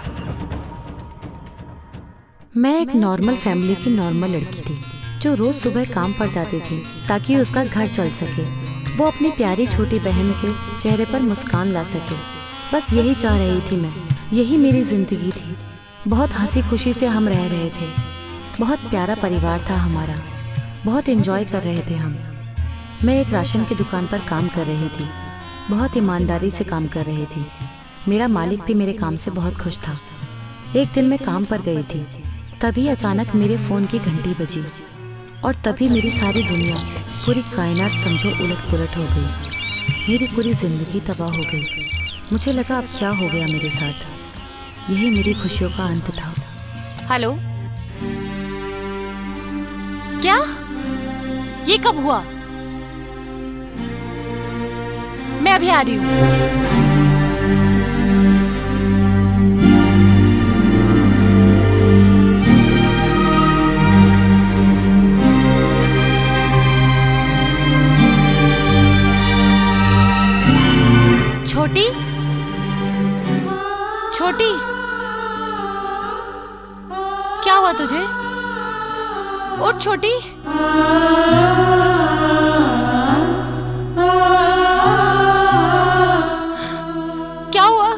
मैं एक नॉर्मल फैमिली की नॉर्मल लड़की थी जो रोज सुबह काम पर जाती थी ताकि उसका घर चल सके, वो अपनी प्यारी छोटी बहन के चेहरे पर मुस्कान ला सके। बस यही चाह रही थी मैं, यही मेरी जिंदगी थी। बहुत हंसी खुशी से हम रह रहे थे, बहुत प्यारा परिवार था हमारा, बहुत एंजॉय कर रहे थे हम। मैं एक राशन की दुकान पर काम कर रही थी, बहुत ईमानदारी से काम कर रही थी। मेरा मालिक भी मेरे काम से बहुत खुश था। एक दिन मैं काम पर गई थी, तभी अचानक मेरे फोन की घंटी बजी और तभी मेरी सारी दुनिया, पूरी कायनात समझो उलट पुलट हो गई। मेरी पूरी जिंदगी तबाह हो गई। मुझे लगा अब क्या हो गया मेरे साथ। यही मेरी खुशियों का अंत था। हेलो, क्या? ये कब हुआ? मैं अभी आ रही हूँ। छोटी, छोटी, क्या हुआ तुझे? उठ छोटी। क्या हुआ?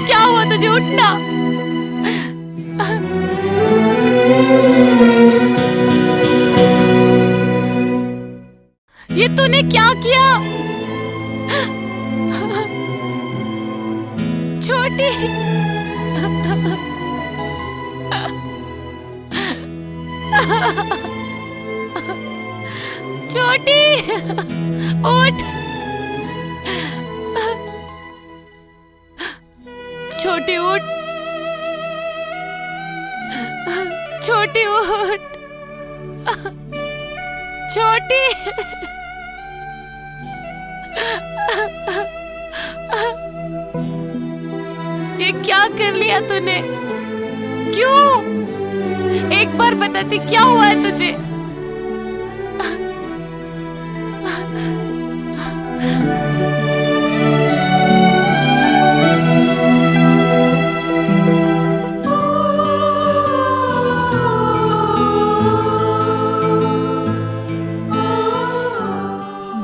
क्या हुआ तुझे? उठना। ये तूने क्या किया? छोटी, छोटी, उठ। छोटी उठ, छोटी उठ, छोटी। ये क्या कर लिया तूने? क्यों? एक बार बताती, क्या हुआ है तुझे?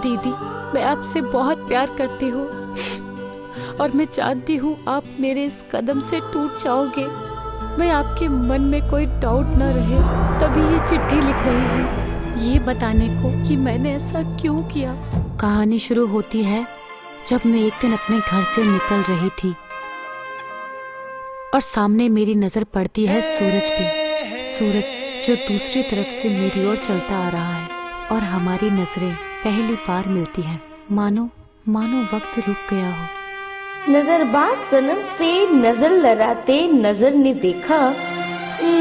दीदी, मैं आपसे बहुत प्यार करती हूँ और मैं चाहती हूँ आप मेरे इस कदम से टूट जाओगे। मैं आपके मन में कोई डाउट न रहे, तभी ये चिट्ठी लिख रही हूँ, ये बताने को कि मैंने ऐसा क्यों किया। कहानी शुरू होती है जब मैं एक दिन अपने घर से निकल रही थी और सामने मेरी नजर पड़ती है सूरज पे। सूरज जो दूसरी तरफ से मेरी ओर चलता आ रहा है और हमारी नजरें पहली बार मिलती हैं। मानो वक्त रुक गया हो। नजरबाज सनम से नजर लड़ाते नजर ने देखा,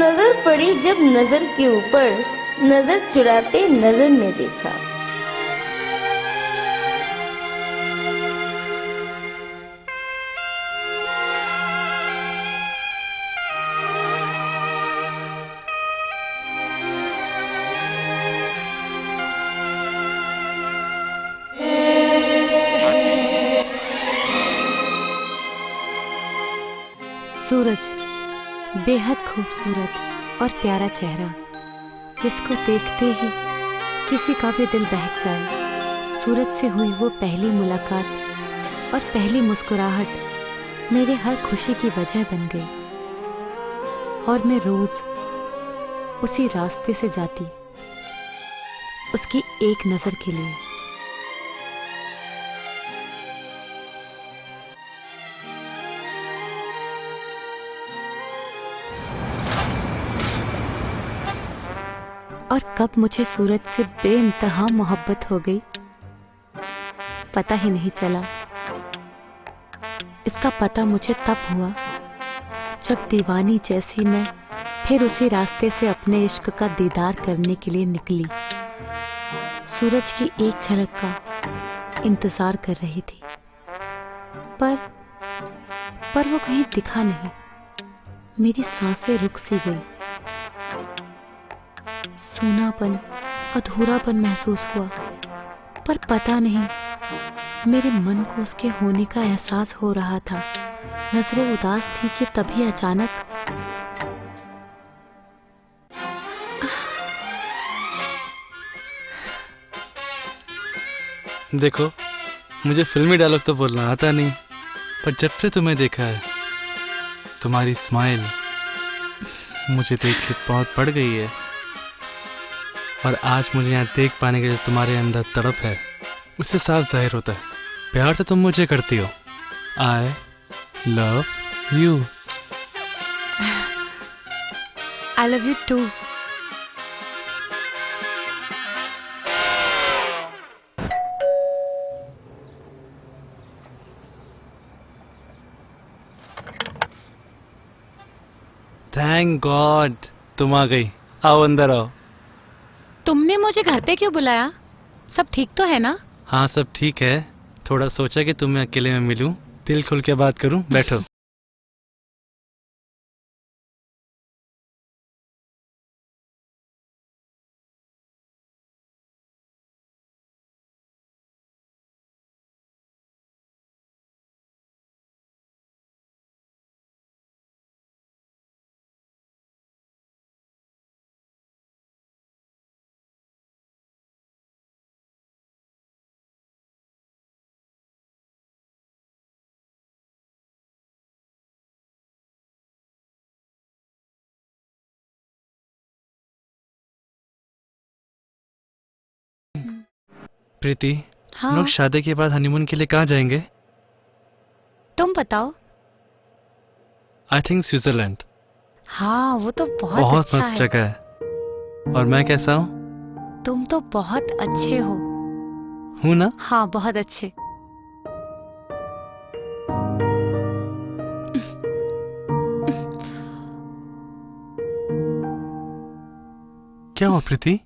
नजर पड़ी जब नजर के ऊपर, नजर चुराते नजर ने देखा। सूरज बेहद खूबसूरत, और प्यारा चेहरा, जिसको देखते ही किसी का भी दिल बहक जाए। सूरज से हुई वो पहली मुलाकात और पहली मुस्कुराहट मेरे हर खुशी की वजह बन गई, और मैं रोज उसी रास्ते से जाती, उसकी एक नजर के लिए। और कब मुझे सूरज से बेइंतहा मोहब्बत हो गई, पता ही नहीं चला। इसका पता मुझे तब हुआ जब दीवानी जैसी मैं फिर उसी रास्ते से अपने इश्क का दीदार करने के लिए निकली। सूरज की एक झलक का इंतजार कर रही थी, पर वो कहीं दिखा नहीं। मेरी सांसें रुक सी गई। सूनापन, अधूरापन महसूस हुआ, पर पता नहीं मेरे मन को उसके होने का एहसास हो रहा था। नजरें उदास थी कि तभी अचानक देखो, मुझे फिल्मी डायलॉग तो बोलना आता नहीं, पर जब से तुम्हें देखा है, तुम्हारी स्माइल मुझे देख के बहुत बढ़ गई है। और आज मुझे यहाँ देख पाने के लिए तुम्हारे अंदर तड़प है, उससे साफ जाहिर होता है प्यार तो तुम मुझे करती हो। I love you. I love you too. Thank God तुम आ गई। आओ अंदर आओ। तुमने मुझे घर पे क्यों बुलाया? सब ठीक तो है ना? हाँ सब ठीक है, थोड़ा सोचा कि तुम्हें अकेले में मिलूं, दिल खुल के बात करूं। बैठो। प्रीति, हम हाँ, लोग शादी के बाद हनीमून के लिए कहाँ जाएंगे? तुम बताओ। I think Switzerland. हाँ, वो तो बहुत बहुत अच्छा मस्त है। जगह है। और मैं कैसा हूँ? तुम तो बहुत अच्छे हो। हूँ ना? हाँ, बहुत अच्छे। क्या हुआ प्रीति?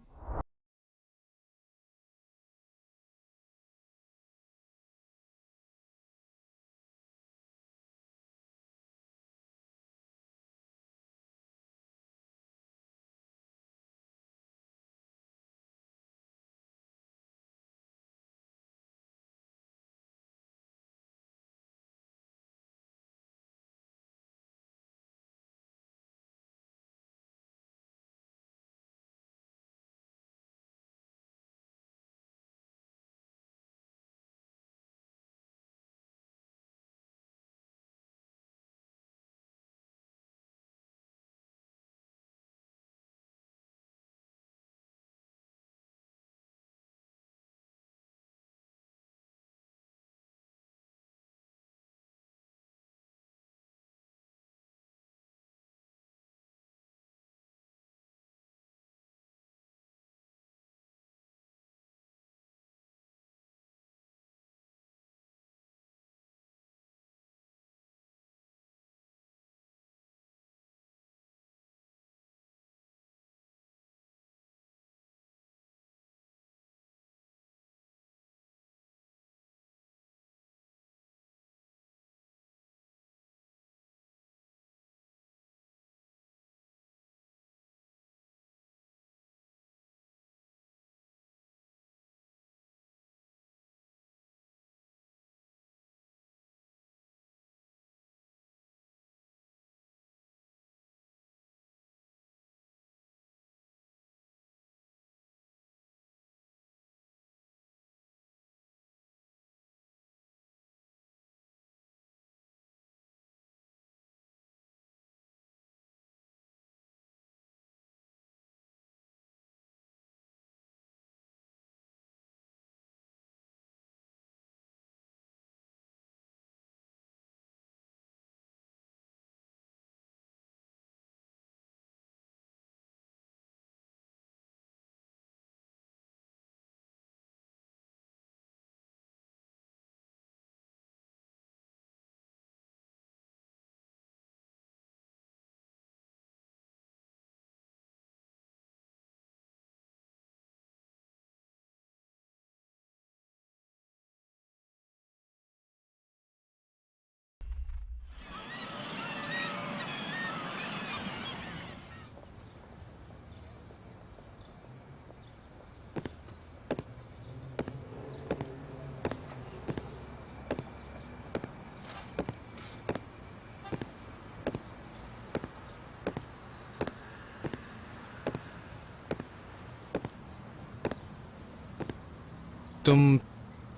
तुम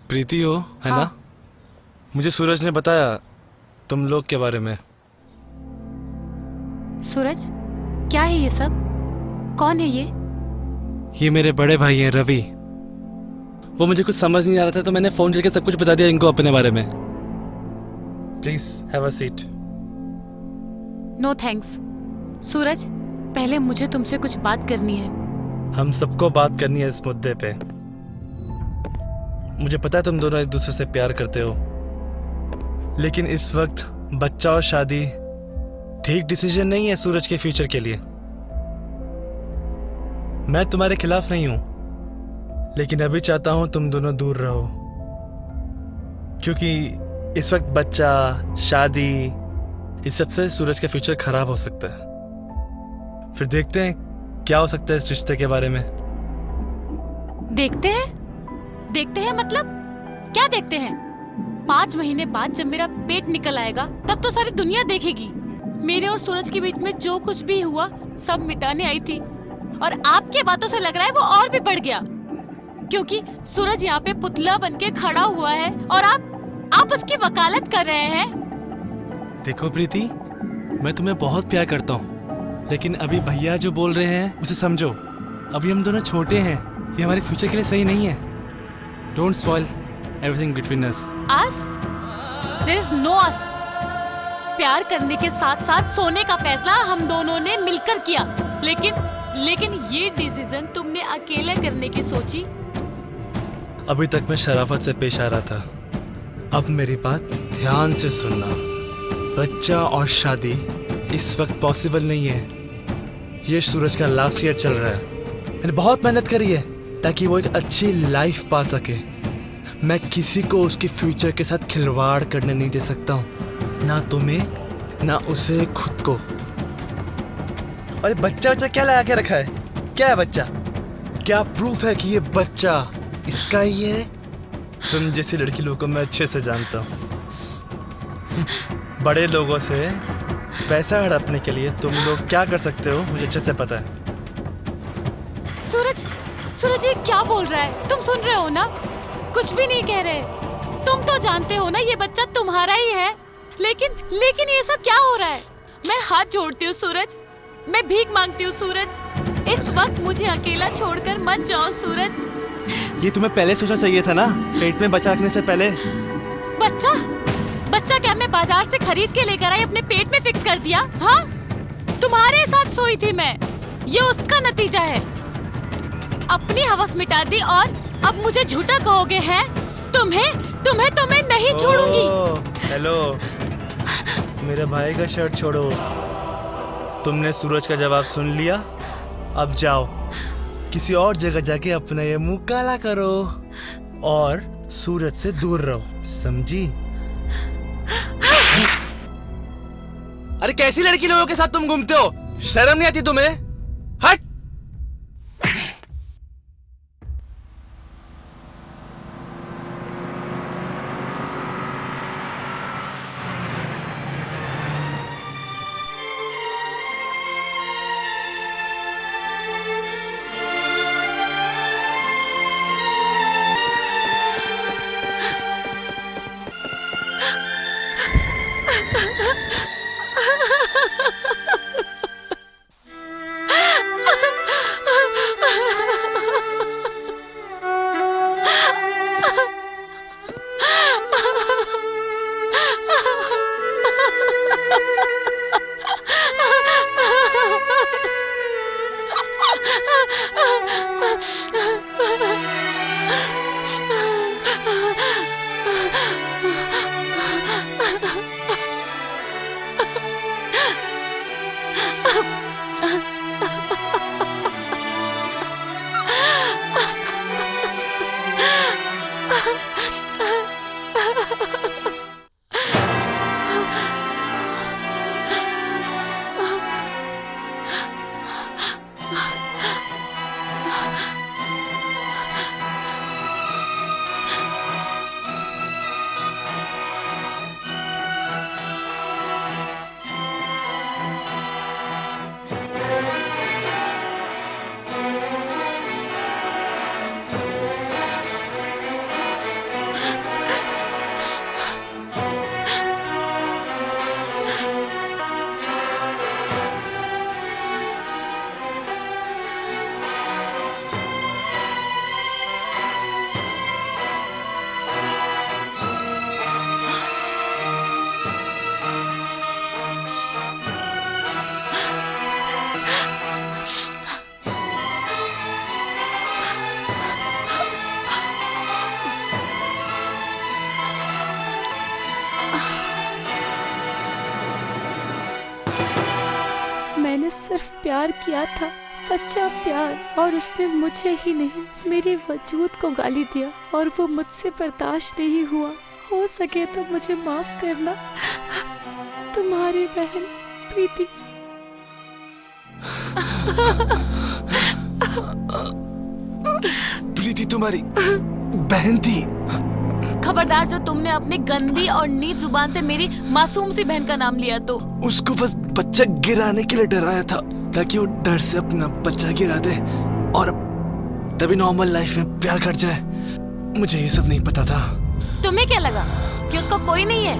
प्रीति हो, है हाँ। ना? मुझे सूरज ने बताया तुम लोग के बारे में। सूरज, क्या है ये सब? कौन है ये? ये मेरे बड़े भाई हैं रवि। वो मुझे कुछ समझ नहीं आ रहा था तो मैंने फोन करके सब कुछ बता दिया इनको अपने बारे में। Please have a seat. No thanks. Suraj, पहले मुझे तुमसे कुछ बात करनी है। हम सबको बात करनी है इस मुद्दे पे। मुझे पता है तुम दोनों एक दूसरे से प्यार करते हो, लेकिन इस वक्त बच्चा और शादी ठीक डिसीजन नहीं है सूरज के फ्यूचर के लिए। मैं तुम्हारे खिलाफ नहीं हूं, लेकिन अभी चाहता हूं तुम दोनों दूर रहो, क्योंकि इस वक्त बच्चा, शादी, इस सबसे सूरज का फ्यूचर खराब हो सकता है। फिर देखते हैं क्या हो सकता है इस रिश्ते के बारे में। देखते हैं? देखते हैं मतलब क्या देखते हैं? 5 महीने बाद जब मेरा पेट निकल आएगा तब तो सारी दुनिया देखेगी। मेरे और सूरज के बीच में जो कुछ भी हुआ सब मिटाने आई थी, और आपके बातों से लग रहा है वो और भी बढ़ गया, क्योंकि सूरज यहाँ पे पुतला बनके खड़ा हुआ है और आप उसकी वकालत कर रहे हैं। देखो प्रीति, मैं तुम्हें बहुत प्यार करता हूँ, लेकिन अभी भैया जो बोल रहे हैं उसे समझो। अभी हम दोनों छोटे हैं, ये हमारे फ्यूचर के लिए सही नहीं है। Don't spoil everything between us. Us? There is no us. प्यार करने के साथ साथ सोने का फैसला हम दोनों ने मिलकर किया, लेकिन ये डिसीजन तुमने अकेले करने की सोची। अभी तक मैं शराफत से पेश आ रहा था, अब मेरी बात ध्यान से सुनना। बच्चा और शादी इस वक्त पॉसिबल नहीं है। ये सूरज का लास्ट ईयर चल रहा है। मैंने बहुत मेहनत करी है ताकि वो एक अच्छी लाइफ पा सके। मैं किसी को उसके फ्यूचर के साथ खिलवाड़ करने नहीं दे सकता हूँ, ना तुम्हें ना उसे खुद को। अरे बच्चा क्या लगा के रखा है? क्या है बच्चा? क्या प्रूफ है कि ये बच्चा इसका ही है? तुम जैसी लड़की लोगों को मैं अच्छे से जानता हूँ। बड़े लोगों से पैसा हड़पने के लिए तुम लोग क्या कर सकते हो मुझे अच्छे से पता है। सूरज ये क्या बोल रहा है? तुम सुन रहे हो ना? कुछ भी नहीं कह रहे। तुम तो जानते हो ना ये बच्चा तुम्हारा ही है, लेकिन ये सब क्या हो रहा है? मैं हाथ जोड़ती हूँ सूरज, मैं भीख मांगती हूँ सूरज, इस वक्त मुझे अकेला छोड़कर मत जाओ सूरज। ये तुम्हें पहले सोचना चाहिए था ना, पेट में बच्चा रखने से पहले। बच्चा क्या मैं बाजार से खरीद के लेकर आई, अपने पेट में फिक्स कर दिया? हाँ, तुम्हारे साथ सोई थी मैं, ये उसका नतीजा है। अपनी हवस मिटा दी और अब मुझे झूठा कहोगे हैं? तुम्हें नहीं छोड़ूंगी। हेलो, मेरे भाई का शर्ट छोड़ो। तुमने सूरज का जवाब सुन लिया, अब जाओ किसी और जगह जाके अपना ये मुंह काला करो और सूरज से दूर रहो, समझी? अरे कैसी लड़की लोगों के साथ तुम घूमते हो? शर्म नहीं आती तुम्हें? हट! मैंने सिर्फ प्यार किया था, सच्चा प्यार, और उसने मुझे ही नहीं मेरे वजूद को गाली दिया और वो मुझसे बर्दाश्त नहीं हुआ। हो सके तो मुझे माफ करना। तुम्हारी बहन प्रीति। प्रीति तुम्हारी बहन थी? खबरदार जो तुमने अपनी गंदी और नीच जुबान से मेरी मासूम सी बहन का नाम लिया तो। उसको बस बच्चा गिराने के लिए डराया था, ताकि वो डर से अपना बच्चा गिरा दे और तभी नॉर्मल लाइफ में प्यार कर जाए। मुझे ये सब नहीं पता था। तुम्हें क्या लगा कि उसको कोई नहीं है?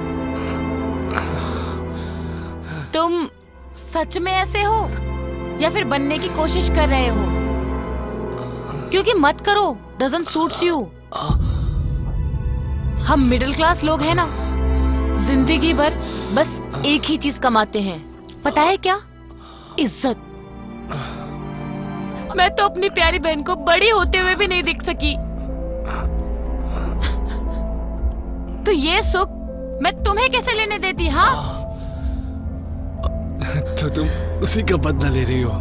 तुम सच में ऐसे हो या फिर बनने की कोशिश कर रहे हो? क्योंकि मत करो, डजंट सूट्स यू। हम मिडिल क्लास लोग हैं ना, जिंदगी भर बस एक ही चीज कमाते हैं, पता है क्या? इज्जत। मैं तो अपनी प्यारी बहन को बड़ी होते हुए भी नहीं देख सकी, तो ये सुख मैं तुम्हें कैसे लेने देती? हाँ, तो तुम उसी का बदला ले रही हो।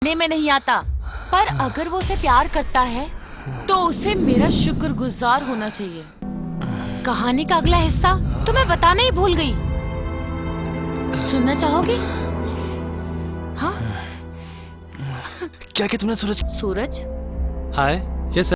में नहीं आता, पर अगर वो उसे प्यार करता है तो उसे मेरा शुक्रगुजार होना चाहिए। कहानी का अगला हिस्सा तो मैं बताना ही भूल गई। सुनना चाहोगे? हाँ? क्या तुमने सूरज? सूरज? हाय, यस।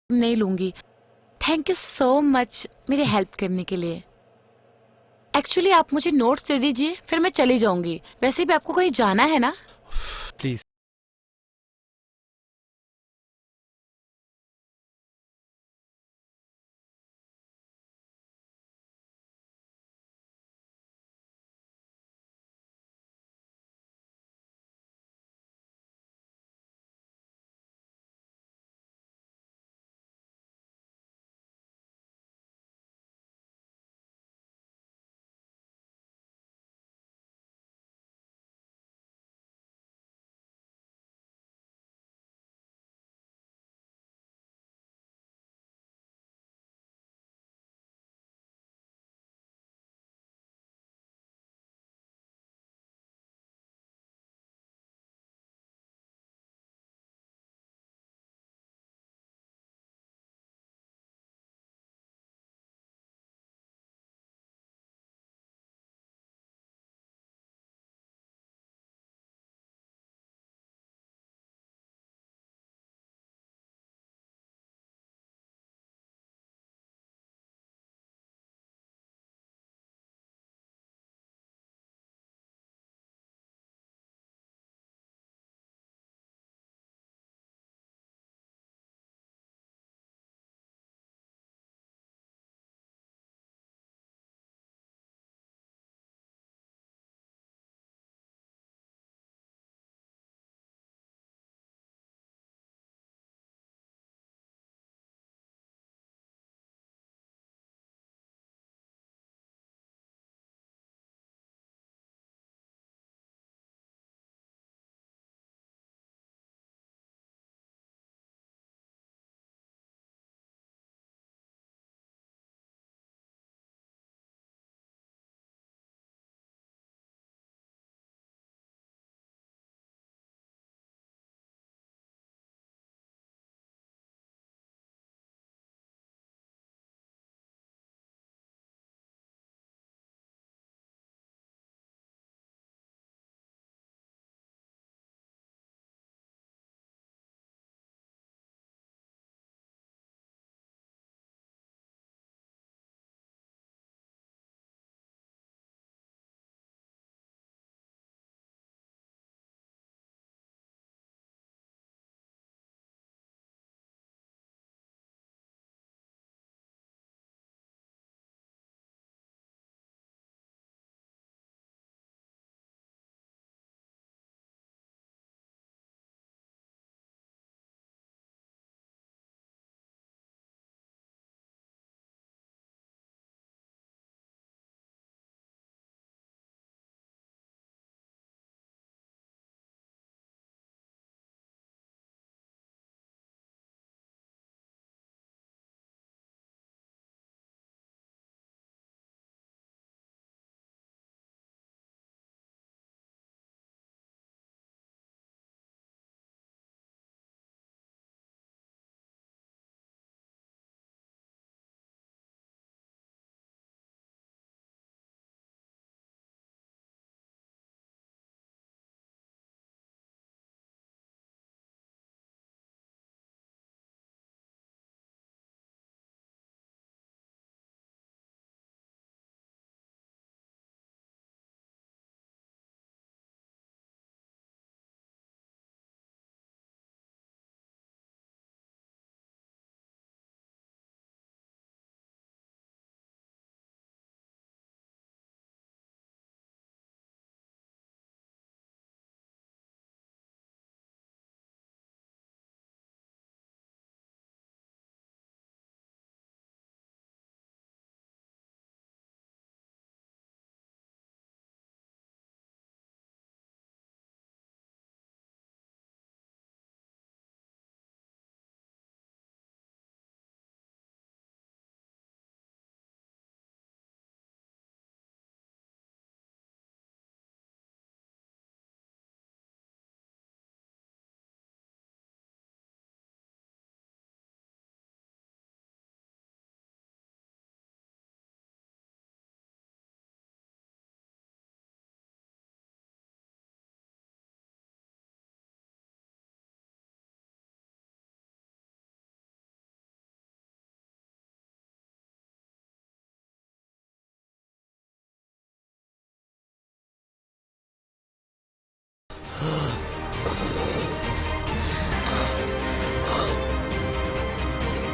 नहीं लूंगी। थैंक यू सो मच मेरी हेल्प करने के लिए। एक्चुअली आप मुझे नोट्स दे दीजिए, फिर मैं चली जाऊंगी। वैसे भी आपको कहीं जाना है ना? प्लीज।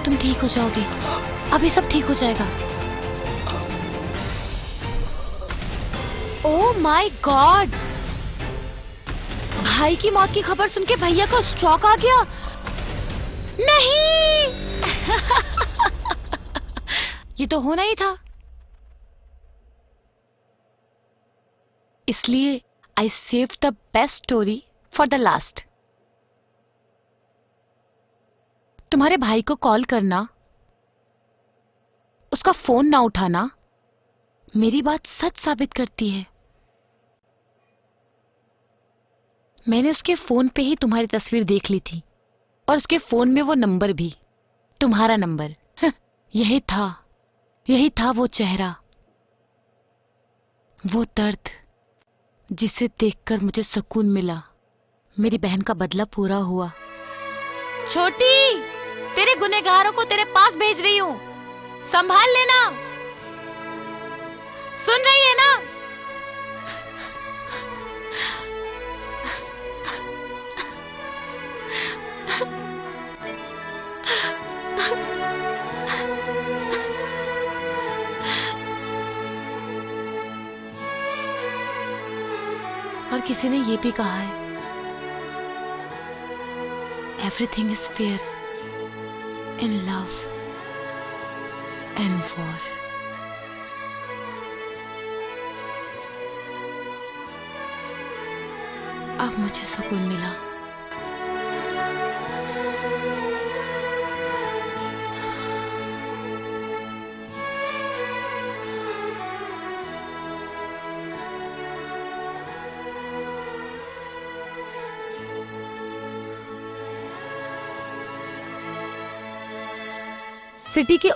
तुम ठीक हो जाओगे, अभी सब ठीक हो जाएगा। ओह माय गॉड, भाई की मौत की खबर सुन के भैया को स्ट्रोक आ गया। नहीं ये तो होना ही था। इसलिए I save the best story for the last. तुम्हारे भाई को कॉल करना, उसका फोन ना उठाना मेरी बात सच साबित करती है। मैंने उसके फोन पे ही तुम्हारी तस्वीर देख ली थी और उसके फोन में वो नंबर भी, तुम्हारा नंबर। यही था वो चेहरा, वो दर्द जिसे देखकर मुझे सुकून मिला। मेरी बहन का बदला पूरा हुआ। छोटी, तेरे गुनहगारों को तेरे पास भेज रही हूं, संभाल लेना। सुन रही है ना? और किसी ने ये भी कहा है, everything is fair in love and war. अब मुझे सुकून मिला। सिटी के